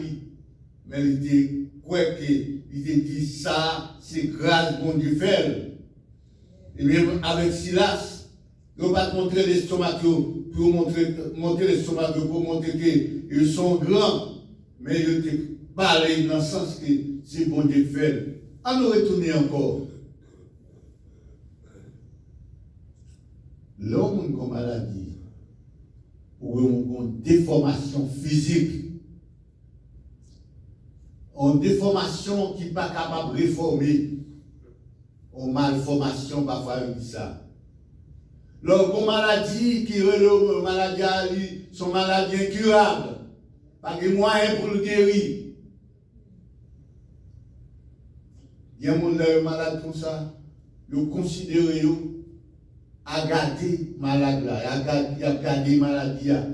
mais il dit quoi qu'il dit ça, c'est grâce bon Dieu fait. Et même avec Silas, il ne va pas montrer l'estomac pour montrer l'estomac pour montrer qu'ils sont grands, mais ils étaient parlé dans le sens que c'est bon Dieu fait. On nous retourner encore. L'homme comme maladie, ou une déformation physique, une déformation qui n'est pas capable de réformer, une malformation, parfois on dit ça. Leur maladie qui est maladie, sont maladies incurables. Pas de moyens pour le guérir. Il y a des gens qui sont malades comme ça. Ils considèrent à garder malade là, à garder maladie là.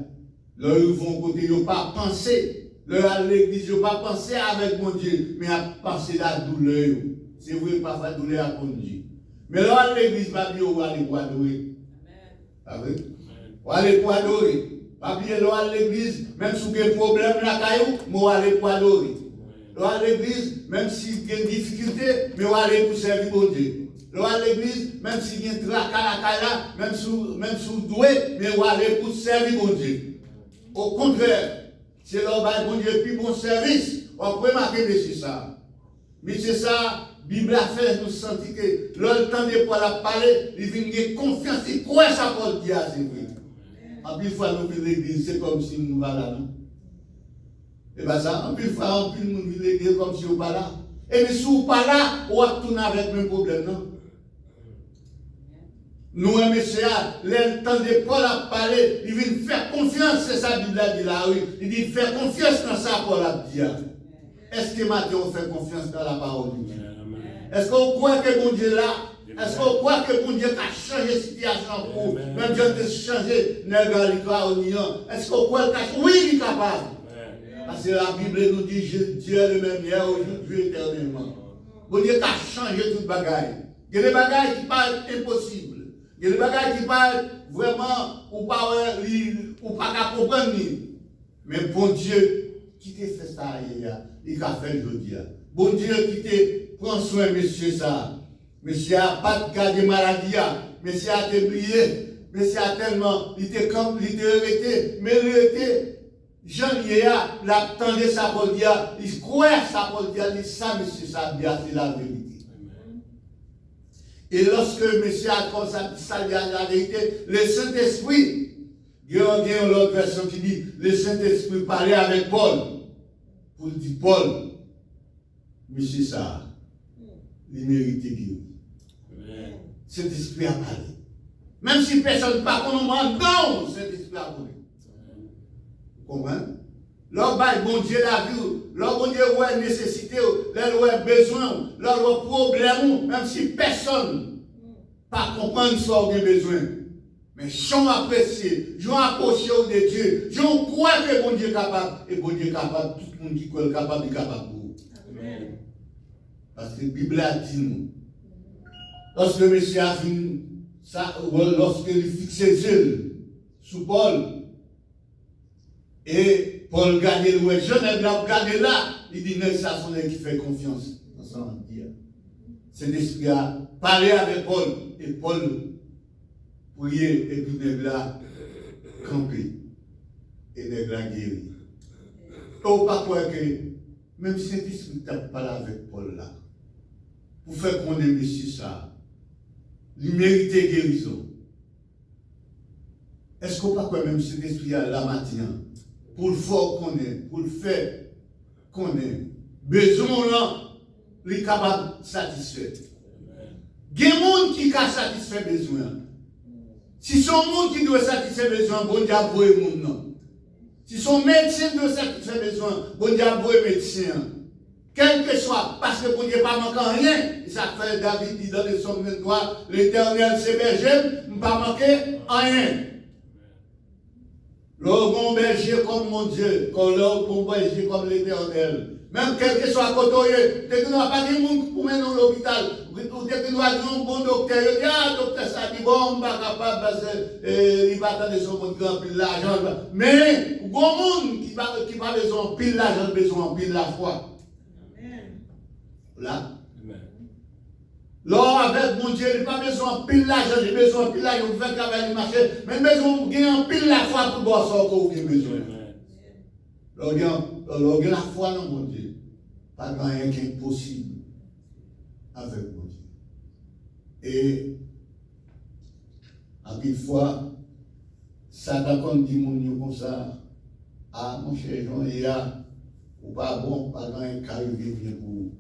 Là, ils vont côté, ils n'ont pas pensé. Là, à l'église, ils n'ont pas pensé avec mon Dieu, mais à penser la douleur. C'est vrai, parfois, la douleur a conduit. Mais là, à l'église, pas dire, on va aller pour adorer. Pas vrai? On va aller pour adorer. Pas dire, là, à l'église, même si vous avez un problème là, on va aller pour adorer. Là, à l'église, même si vous avez une difficulté, mais on va aller pour servir mon Dieu. Là, à l'église, même si vous avez un tracas, même si vous douez, mais on va aller pour servir mon Dieu. Au contraire, c'est là où bon Dieu plus bon service. On peut marquer dessus ça. Mais c'est ça, la Bible a fait nous sentir que le temps de Paul a parlé, il vient de confiance, il croit ça Paul dit, c'est vrai. En plus, fois, nous vivons l'église, c'est comme si nous voilà là, non? Et bien ça, en plus, fois, nous vivons l'église comme si nous pas là. Et mais si nous pas là, on va tourner avec le même problème, non? Nous, messieurs, le temps de Paul a parlé, il vient faire confiance, c'est ça, la Bible a dit là, oui. Il dit faire confiance dans ça, Paul a dit. Est-ce que Matthieu fait confiance dans la parole de Dieu? Est-ce qu'on croit que mon Dieu est là? Est-ce qu'on croit que mon Dieu a changé la situation pour même Dieu a changé l'égalité au néant? Est-ce qu'on croit qu'il a changé? Oui, il est capable. Parce que la Bible nous dit Dieu est le même hier, aujourd'hui, éternellement. Mon Dieu a changé toute bagaille. Il y a des bagailles qui paraissent impossibles. Il y a des bagages qui parlent vraiment, ou pas comprendre. Mais bon Dieu, qui t'a fait ça hier, il a fait aujourd'hui. Bon Dieu, qui t'a pris soin, monsieur, ça. Monsieur n'a pas de cas de maladie. Monsieur a oublié. Monsieur a tellement, il t'a arrêté. Mais il était, Jean hier, l'attendait sa parole, il croit sa parole, il dit ça, monsieur, ça, c'est la vérité. Et lorsque monsieur a commencé à dire la vérité, le Saint-Esprit, il y a une autre version qui dit, le Saint-Esprit parlait avec Paul. Pour dire, Paul, monsieur ça, il mérite guéri. Saint-Esprit a parlé. Même si personne ne parle, on demande, non, Saint-Esprit a parlé. Vous comprenez? Lorsque bon Dieu l'a vu, lorsque bon Dieu a nécessité, lorsque a besoin, lorsque a problème, même si personne ne comprend ce qu'on a besoin. Mais j'en apprécie, j'en approche de Dieu, j'en crois que bon Dieu est capable, et bon Dieu est capable, tout le monde qui est capable est capable pour vous. Parce que la Bible a dit nous, lorsque le Messie a vu ça, lorsqu'il fixe ses yeux sous Paul, et Paul regardait le jeune, il a regardé là, il dit, non, ça c'est qui fait confiance. Saint-Esprit a parlé avec Paul, et Paul priait, et puis il a campé, et il a guéri. Donc, pas quoi que, même si Saint-Esprit n'a pas parlé avec Paul là, pour faire qu'on ait monsieur ça, il méritait guérison. Est-ce qu'on pas quoi même cet esprit à la matin? Pour le faire qu'on est, pour le faire qu'on est, besoin là, il est capable de satisfaire. Il y a des gens qui ont satisfait besoin. Si son monde qui doit satisfaire besoin, bon Dieu a voué le monde. Si son médecin doit satisfaire besoin, bon Dieu a voué le médecin. Quel que soit, parce que bon Dieu pas manquer rien. Et ça fait David dit dans le psaume 23, l'Éternel c'est berger, ne pas manquer rien. Le bon berger comme mon Dieu, comme le bon berger comme l'Éternel. Même quel que soit côté, dès que nous n'avons pas de monde pour mener dans l'hôpital, ou dès que nous avons un bon docteur, il dit, ah, docteur, ça dit, bon, on n'est pas capable parce qu'il va attendre son monde qui a pile l'argent. Mais, il y a un monde qui va besoin pile l'argent, besoin pile la foi. Là. Là, avec mon Dieu, il n'a pas besoin pile l'argent, il a besoin pile l'argent, il fait travailler le marché, mais besoin de pile la foi pour boire ça encore, il a besoin. Là, il y a la foi dans mon Dieu. Pas rien qui est possible avec mon Dieu. Et, à une fois, Satan dit mon Dieu comme ça, ah, mon cher Jean, il y a, ou pas bon, pas rien qui arrive bien pour vous.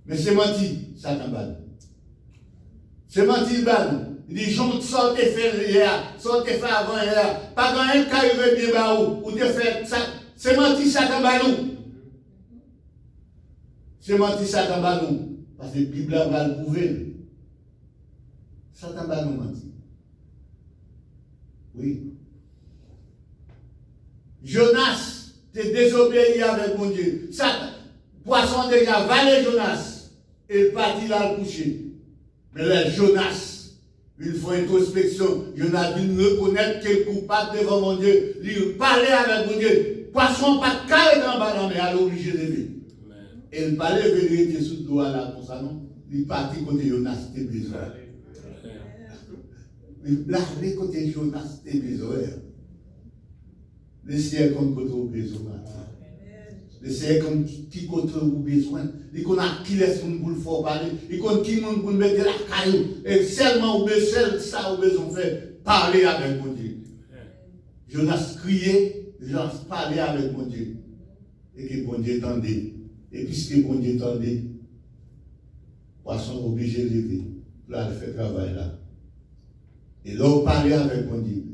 Mais c'est menti, Satan bat. C'est menti, bat. Il dit, j'en sortez fait hier, sortez fait avant hier. Pas quand un qui arrive bien bas ou te fait ça. C'est menti ça dans balou. C'est menti ça dans balou. Parce que la Bible va le prouver. Ça dans balou menti. Oui. Jonas t'es désobéi avec mon Dieu. Ça, poisson déjà valé Jonas. Et parti là le coucher. Mais là, Jonas, il faut introspection. Jonas vient reconnaître qu'il est coupable devant mon Dieu. Il parlait avec mon Dieu. Poisson pas de carré dans le ballon, mais à l'obligé de lever. Et il parlait de vérité sous le doigt là, pour ça, non? Il partit côté Jonas, c'était besoin. Il parlait côté Jonas, c'était besoin. Le ciel comme côté au besoin. Le ciel comme qui côté au besoin. Il connaît qui laisse mon boule fort parler. Il connaît qui mon boule mettre la caillou. Et seulement au besoin, ça au besoin fait parler avec mon Dieu. Jonas criait, Jonas parlait avec mon Dieu. Et que mon Dieu tendait. Et puisque mon Dieu tendait, poisson obligé de lever. Là, il fait travail là. Et là, on parlait avec mon Dieu.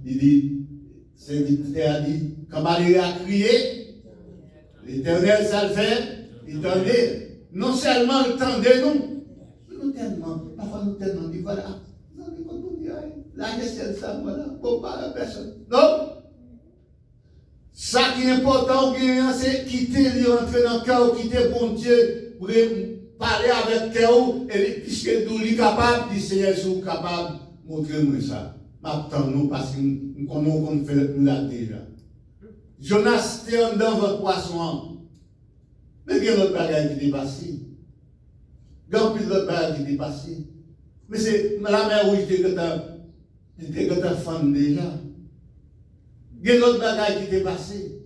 Il dit, serviteur a dit, quand Marie a crié, l'Éternel, ça le fait, il tendait. Non seulement il tendait, non. Nous tellement, parfois nous tellement dit, voilà, non, mais quand on dit, la question de ça, voilà, pour pas la personne. Non. Ça qui est important, c'est quitter, rentrer dans le cœur, quitter bon Dieu, pour parler avec cœur, et puisque nous sommes capables, dit Seigneur, si vous êtes capable, montrez-moi ça. M'attendons parce que nous connaissons qu'on fait là déjà. Jonas était dans votre poisson. Mais il y a l'autre bagage qui est passé. Il y a plus d'autres bagages qui est passé. Mais c'est la mer où il était que ta femme déjà. Il y a l'autre bagage qui est passé.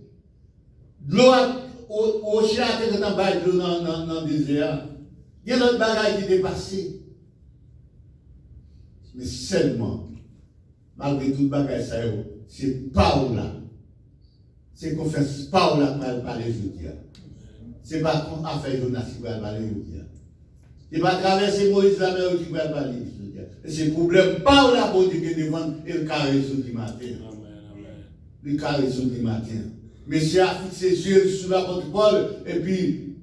L'eau au chien qui est en bas de l'eau dans le désert. Il y a l'autre bagage qui est passé. Mais seulement, malgré tout le bagage, c'est Paola. C'est confiance Paola qui va parler aujourd'hui. C'est pas qu'on a fait Jonas qui va parler aujourd'hui. C'est pas traverser Moïse la mer qui va parler aujourd'hui. C'est le problème Paola pour dire que devant et le carré sur du matin. Le carré sur du matin. Monsieur a fixé ses yeux sur l'apôtre Paul et puis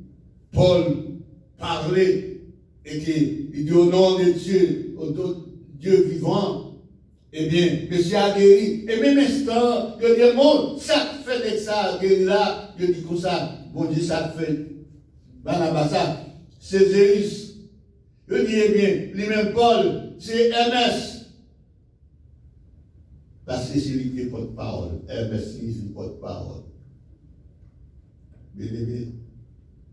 Paul parlait et qu'il dit au nom de Dieu, au nom de Dieu vivant. Eh bien, monsieur a guéri. Et même instant, je dis, bon, ça fait de ça, guéri là, je dis comme ça, bon Dieu, ça fait. Barnabas, ça, c'est Zéus. Je dis, eh bien, lui-même Paul, c'est MS. Parce que c'est lui qui porte-parole. MS signifie porte-parole. Bien aimé,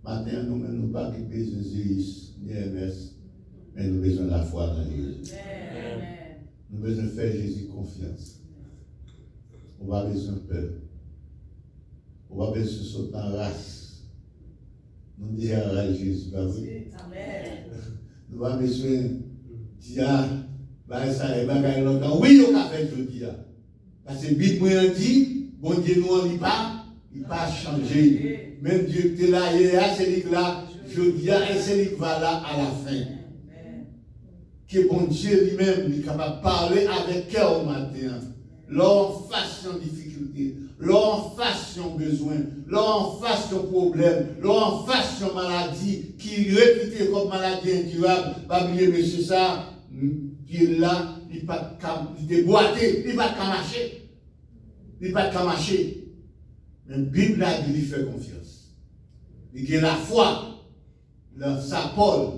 maintenant, nous n'avons pas besoin de Zéus, ni MS, mais nous avons besoin de la foi dans Jésus. Nous avons besoin de faire Jésus confiance. On va besoin de peur. On va besoin de sauter en race. Nous disons à Jésus, bah oui. Nous avons besoin de dire, bah ça est, bah longtemps. Oui, on a fait aujourd'hui. Parce que Bible dit, bon Dieu nous en dit pas, il n'a pas changé. Même Dieu qui est là, c'est lui là, je dis, et c'est lui qui va là à la fin. Que bon Dieu lui-même est capable de parler avec cœur au matin. L'on fasse en difficulté, l'on fasse en besoin, l'on fasse en problème, l'on fasse en maladie qui est réputée comme maladie incurable. Pas oublier, monsieur, ça, qui est là, il n'est pas boité, il n'est pas marcher. Il n'est pas marcher. Mais la Bible a dit, il fait confiance. Il a la foi dans sa Paul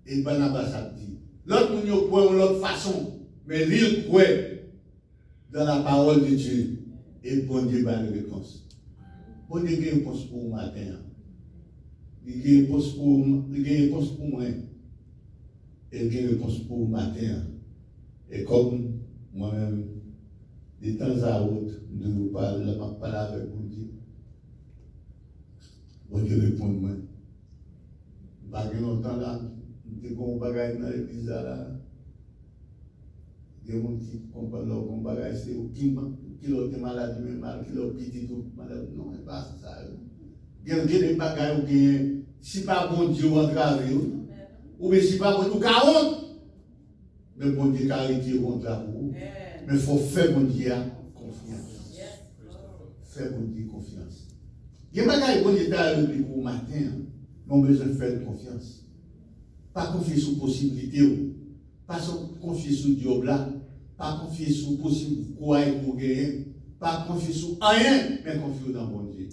et Barnabas a dit. L'autre nous croit de l'autre façon, mais l'île croit dans la parole de Dieu. Et bon Dieu va une réponse. Bon Dieu a une réponse pour vous matin. Il a une réponse pour moi. Et il a une réponse pour vous matin. Et comme moi-même, de temps à autre, nous parlons avec mon Dieu. Bon Dieu répond moi. Pas que longtemps là. Des bons bagages dans l'église là. Des gens qui comprennent leurs bons bagages, c'est qui l'ont maladie, même mal, qui l'ont petit tout malade. Non, c'est pas ça. Il y a des bagages où si pas bon Dieu va traverser, ou bien si pas bon Dieu, 40. Mais bon Dieu, car il dit contre la roue. Mais il faut faire bon Dieu confiance. Faire bon Dieu confiance. Il y a des choses bon Dieu t'a repris pour le matin. Mais on a besoin de faire confiance. Pas confier sur possibilité. Pas confier sur Dieu là. Pas confier sur possible quoi pour gagner. Pas confier sur rien, mais confier dans bon Dieu.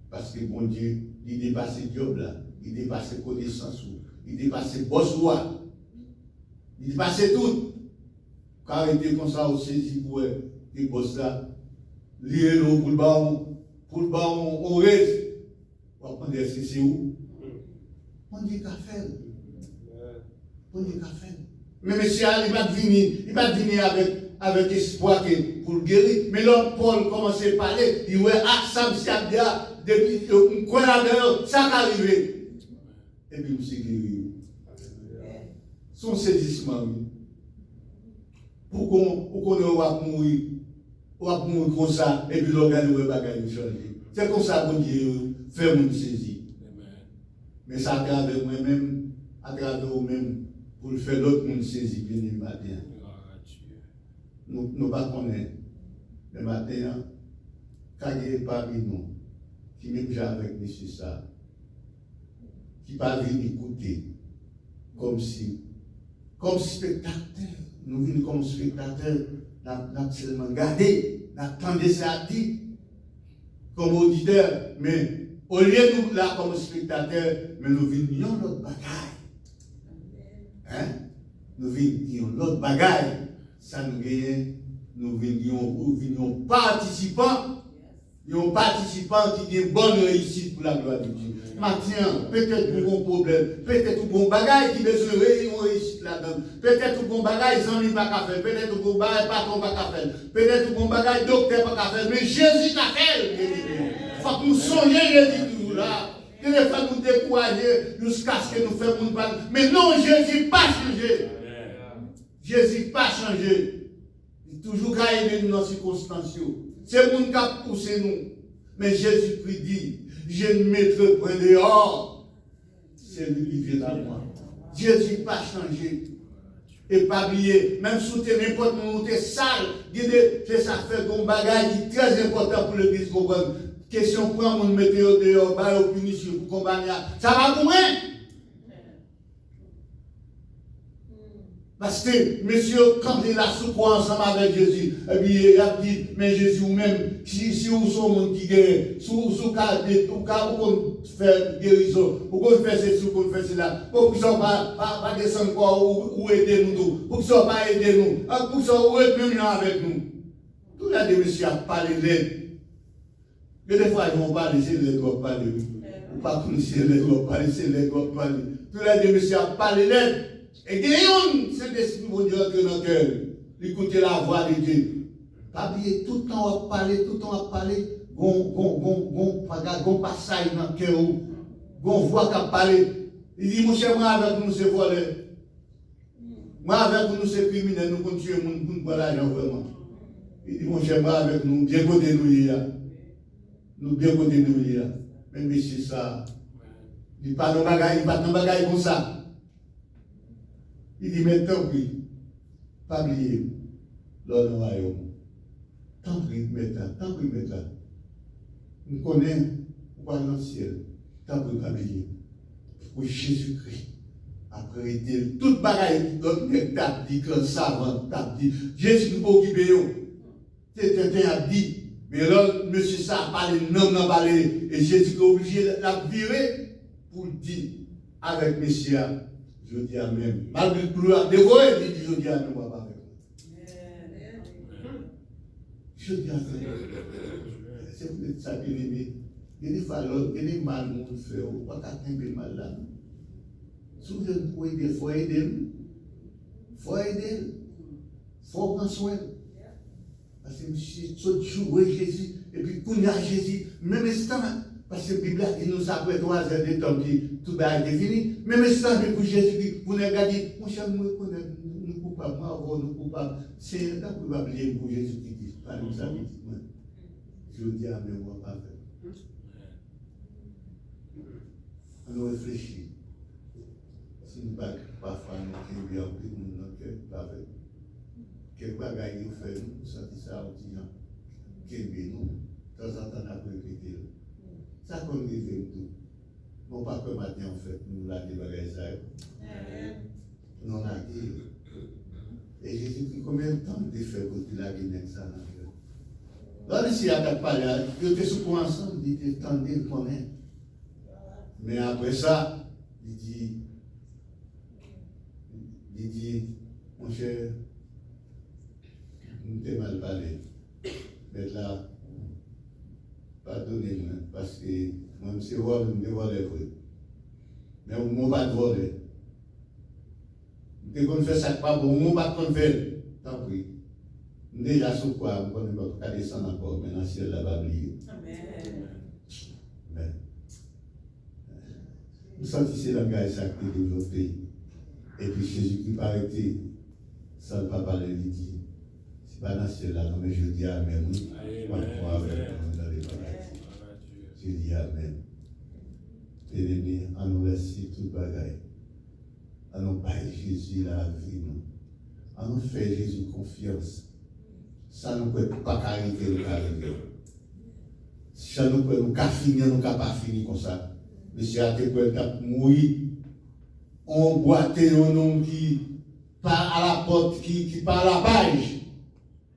Parce que bon Dieu, il dépasse Dieu là. Il dépasse connaissance. Il dépasse boss loi. Il dépasse tout. Car il était comme ça au saisi pour les boss là. Lier nous pour le baron, on reste. On va prendre des c'est où? On dit qu'à faire. On dit qu'à faire. Mais monsieur, il va venir avec espoir pour le guérir. Mais l'autre Paul commence à parler. Il dit, ah, ça me sert bien. Depuis qu'on croit là-dedans, ça va arriver. Et puis, monsieur guéri. Son saisissement. Pour qu'on va mourir. On va mourir comme ça. Et puis, l'organe va bagaille changer. C'est comme ça qu'on dit, faire mon saisir. Mais ça à travers moi-même, à travers vous-même, pour le faire l'autre monde saisir bien le matin. Nous ne pas connaître. Le matin, quand il est parmi nous, qui même j'ai avec M. ça, qui pas venu écouter, comme spectateur. Nous venons comme spectateurs, nous avons seulement gardé, nous attendons ça dit, comme auditeur, mais au lieu de nous là comme spectateurs, mais nous venions notre bagaille. Hein? Nous venions notre bagaille. Ça nous gagne, nous venions participants. Nous participants qui ont une bonne réussite pour la gloire de Dieu. Maintenant, peut-être pour un problème, peut-être pour un bagaille qui besoin de réussite là-dedans, peut-être pour un bagaille sans lui pas qu'à faire, peut-être pour un bagaille patron pas qu'à faire, peut-être pour un bagaille docteur pas qu'à faire, mais Jésus qu'a fait. Il faut que nous songions Jésus toujours là. Que les femmes nous décourager jusqu'à ce que nous fassions mon pas. Mais non, Jésus pas changé. Jésus pas changé. Il est toujours aidé nous dans les circonstances. C'est mon qui a poussé nous. Mais Jésus-Christ dit, je ne mettrai point dehors. C'est lui qui vient à moi. Jésus pas changé. Et pas oublier, même si tu es n'importe où, tu es sale, c'est ça fait un bagage qui est très important pour l'église. Question pour on mettre dehors, bah, au punition pour combattre. Ça va pour rien. Parce que, monsieur, quand il a soupé ensemble avec Jésus, et puis il a dit, mais Jésus, vous-même, si vous êtes un monde qui guérit, si vous faire guérison, vous faire ceci, vous faire cela, pour que ça ne pas descendre quoi, ou aider nous, pour que ça ne pas aider nous, pour que ça ou être même avec nous. Tout là, des messieurs a parlé d'aide. Mais des fois, ils vont parler, c'est les doigts parler. Ou pas connaître les doigts parler, c'est les doigts parler. Tout là, des messieurs a parlé d'aide. Et gagnons, c'est l'esprit mon Dieu que dans le cœur. Écoutez la voix de Dieu. Pas oublier, tout le temps à parler, gon passage dans le cœur, gon voix qui a parlé. Il dit, mon cher, moi avec nous, c'est volé. Moi avec nous, c'est criminel, nous continuons, nous ne pas l'argent vraiment. Il dit, mon cher, moi avec nous, bien côté nous, nous bien côté nous, même si c'est ça, il n'y a pas de bagaille comme ça. Il dit, mais tant pis, pas oublier l'ordre du royaume. Tant pis, maintenant. Nous connaissons, on va dans le ciel. Tant pis, pas oublier. Pour Jésus-Christ. Après, il dit, toute bagaille, l'autre t'a dit, que savant, t'a dit, Jésus nous occuper. C'était a dit, mais là, monsieur ça a parlé, non, n'a parlé, et Jésus est obligé de la virer pour dire, avec Messie. Je dis à même. Malgré le couloir dévoré, il dit, je dis à même, on va pas faire. Je dis à même. C'est peut-être ça qui est aimé. Il y a des fois, il y a des mal qu'on fait, on ne va pas tomber mal là. Souvent, pour aider, il faut aider. Il faut prendre soin. Parce que ce jour, Jésus, et puis, quand il y a Jésus, même instant, parce que la Bible dit nous après 3 heures de temps qui tout a été fini. Même instant pour Jésus dit, vous n'avez dit, mon cher, nous coupables, nous coupables. C'est la probabilité pour Jésus qui dit, pas nous ça, je dis à mes voix pas faire. On réfléchit. si nous parfois nous qui bien plus nous dans cœur avec quelque bagaille nous fait nous sentir ça au disant qui nous de temps en temps on a répété ça qu'on vit tout bon pas que matin en fait nous la bagaille ça non la dit et Jésus dit combien de temps il fait pour tu la guinée ça là ici à ta parole il était sous ensemble il était tendu le connaître mais après ça il dit, mon cher, nous t'ai mal parlé. Mais là, pardonnez-moi, parce que moi, c'est vrai, je me volé. Mais on ne m'a pas volé. Dès qu'on fait ça, pas bon, on ne va pas faire. Tant pis. Déjà, sous quoi, on ne va pas descendre encore, mais dans le ciel, là-bas, oublié. Amen. Nous sentons ces langages sacrés développés. Et puis Jésus qui paraît, ça ne va pas parler, il dit, c'est pas dans le ciel là, non, mais je dis Amen. Oui, moi, avec nous dans les bagages. Je dis Amen. Bien-aimé, on nous laisse tout bagaille. On nous baille Jésus la vie, nous. On nous fait Jésus confiance. Ça ne peut pas arriver, nous arriver. Ça ne peut pas finir, nous ne pas finir comme ça. Monsieur a été mourir. On boite un homme qui part à la porte, qui part à la page.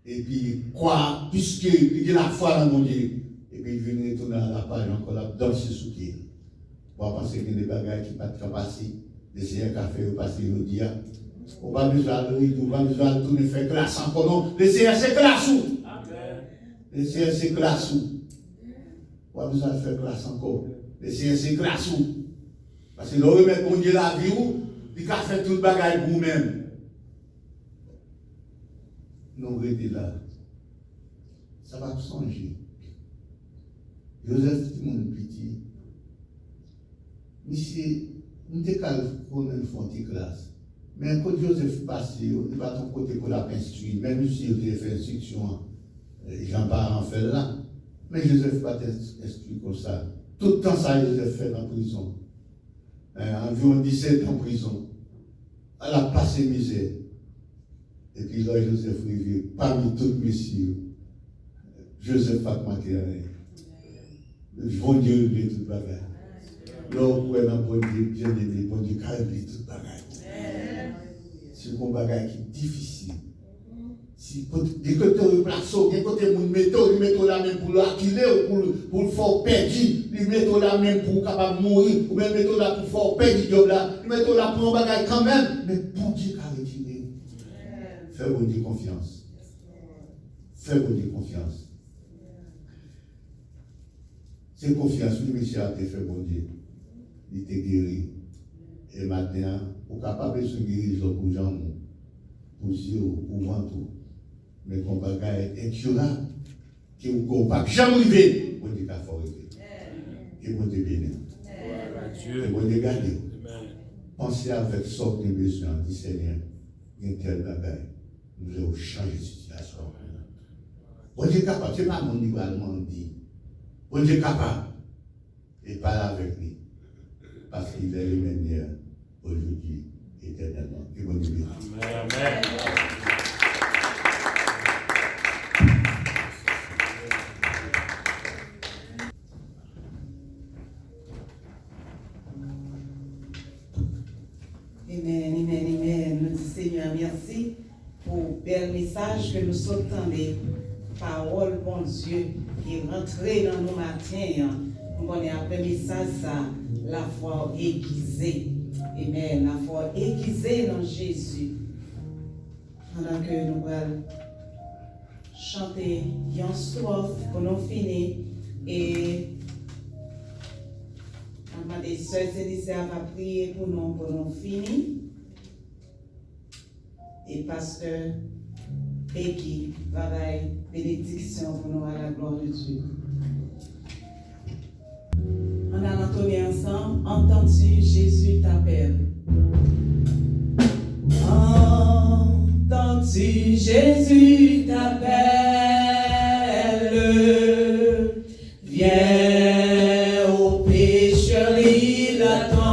Et puis, quoi, puisque il a la foi dans mon Dieu. Et puis, il vient retourner à la page, encore là, danser sous pied. Pour penser qu'il y a des bagages qui ne peuvent pas passer. D'essayer un café, ou passer le dia. On va besoin de rire, on va besoin de tourner, faire classe encore. Non, d'essayer c'est classe ou. D'essayer c'est classe ou. On va besoin de faire classe encore. D'essayer c'est classe ou. Parce que l'on remet bon Dieu la vie ou, il a fait tout le bagage pour vous-même. Nous restons là. Ça va changer. Joseph, c'est mon petit. Monsieur, nous avons une classe. Mais quand Joseph passe, il va ton côté pour la instruire. Même si il a fait instruction, Jean-Parent fait là. Mais Joseph ne va pas instruire comme ça. Tout le temps, ça, Joseph fait dans la prison. Environ 17 ans en prison. Elle a passé misère. Et puis là, Joseph Rivière, parmi tous les messieurs, Joseph a manqué rien. Bon Dieu oublie toute bagage. Là, on pourrait dans bon Dieu, bien aimé, bon Dieu, car oublie toute bagage. C'est un bagage qui est difficile. Si dès que tu replaces, dès que tu mets la main pour l'acquiller ou pour le faire perdre, il met la main pour capable mourir, ou même mettre la pour faire perdre, il met la pour un bagage quand même, mais bon Dieu qu'a retiré. Fais bon Dieu confiance. Fais bon Dieu confiance. C'est confiance, oui, monsieur a été fait bon Dieu. Il t'a guéri. Et maintenant, vous êtes capable de se guérir pour gens, pour yeux, pour ventre. Mais qu'on bagaille est incurable, que vous ne pouvez jamais arriver, bon Dieu qu'a fait arriver. Et bon Dieu béni. Et bon Dieu garder. Pensez avec sorte de besoin, dit Seigneur, il y a tel bagaille. Nous allons changer de situation. Bon Dieu capable, c'est pas mon niveau allemand dit. Bon Dieu capable. Et parle avec lui. Parce qu'il est le meilleur aujourd'hui, éternellement. Et bon Dieu béni. Amen. Amen, amen, amen. Nous disons Seigneur, merci pour le bel message que nous entendons. Parole, bon Dieu, qui est rentrée dans nos matins. Nous avons après message, ça, la foi aiguisée. Amen, la foi aiguisée dans Jésus. Pendant que nous allons chanter une strophe pour nous finir. Et des sœurs Célicières va prier pour nous finir. Et pasteur Peggy va faire bénédiction pour nous à la gloire de Dieu. On a entendu ensemble, entends-tu Jésus t'appelle. Entends-tu Jésus t'appelle. Viens au pécheur, il attend.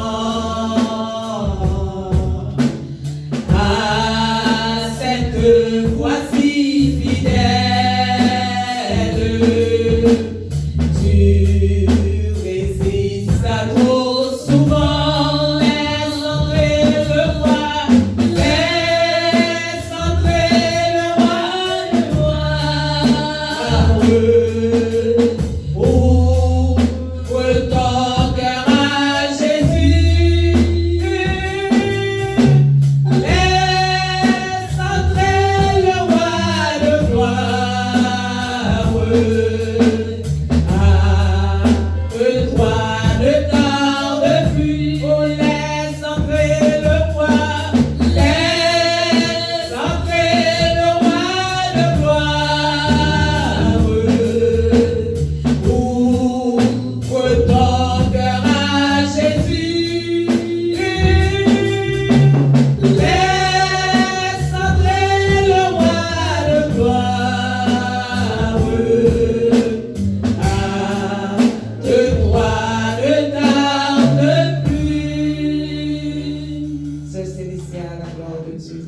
c'est à la gloire de Dieu.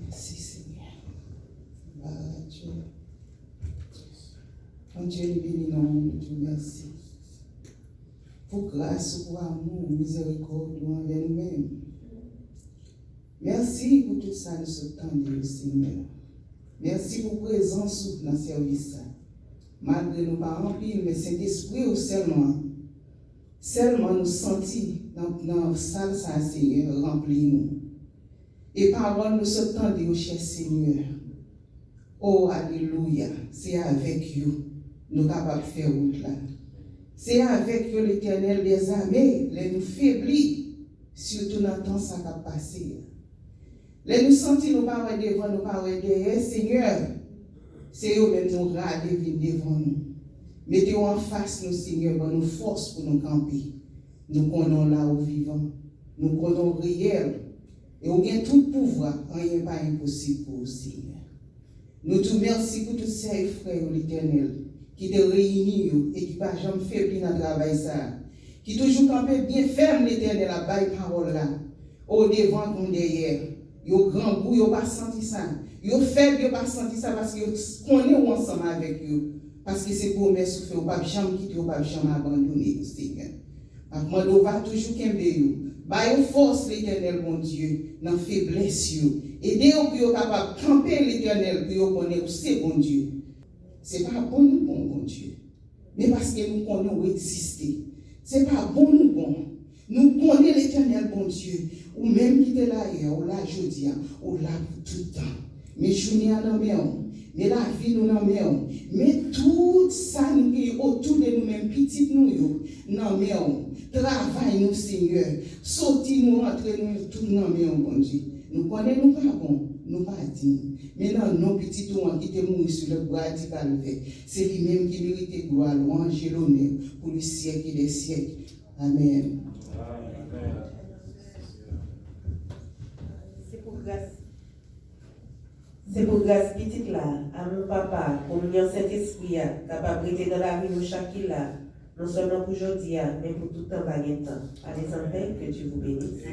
Merci Seigneur. Dieu. Mon Dieu, nous bénissons, Dieu, merci. Pour grâce, pour amour, miséricorde envers nous-mêmes. Merci pour tout ça, nous sommes Seigneur. Merci pour présence dans le service. Malgré nos parents, mais Saint-Esprit ou seulement nous sentir dans la salle, ça, Seigneur, remplis-nous. Et parole, nous sommes au cher Seigneur. Oh, alléluia, c'est avec vous, nous sommes capables de faire route là. C'est avec vous, l'Éternel des armées, les nous faiblis, surtout dans le temps ça va passer. Les nous sentir nous pas devant, nous pas derrière, Seigneur, c'est eux-mêmes nous regarder devant nous. Mettez-vous en face nous, Seigneur, pour nous force pour nous camper. Nous connaissons là au vivant, nous connaissons réel, et nous avons tout pouvoir, rien n'est pas impossible pour vous, Seigneur. Nous te remercions pour tous ces frères, l'Éternel, qui te réunissent et qui ne pas jamais faiblir dans le travail, ça. Qui toujours campé bien ferme, l'Éternel, à la parole là, au devant comme derrière. Yo grand goût, yo pas senti ça. Yo faible, yo pas senti ça parce que yo connaît ensemble avec eux. Parce que c'est promesse ou fait, ou pas jamais quitter, ou pas jamais abandonner, Seigneur. Donc, moi, va toujours qu'aimer yo. Bah, yo force l'Éternel, mon Dieu, dans faiblesse yo. Aidez-vous pour être capable de camper l'Éternel, pour vous connaître c'est bon Dieu. Ce n'est pas bon nous bon Dieu, mais parce que nous connaissons exister. Ce n'est pas bon nous bon. Nous connaissons l'Éternel bon Dieu, ou même qui est là hier, ou là aujourd'hui, ou là pour tout le temps. Mais journée à la main, mais la vie nous en main, mais tout ça nous est autour de nous-mêmes, petit nous, dans main. Travail nous, Seigneur. Sorti nous, rentrer nous, tout dans main, bon Dieu. Nous connaissons nous pas bon, nous pas dignes. Maintenant, nos petits tours qui étaient morts sur le bois du calvaire, c'est lui-même qui mérite gloire, louange et l'honneur pour le siècle et des siècles. Amen. C'est pour grâce petite là, à mon papa, communion Saint-Esprit, capable de dans la vie de chacun là, non seulement pour aujourd'hui, mais pour tout le temps, pas de temps. Allez en paix, que Dieu vous bénisse.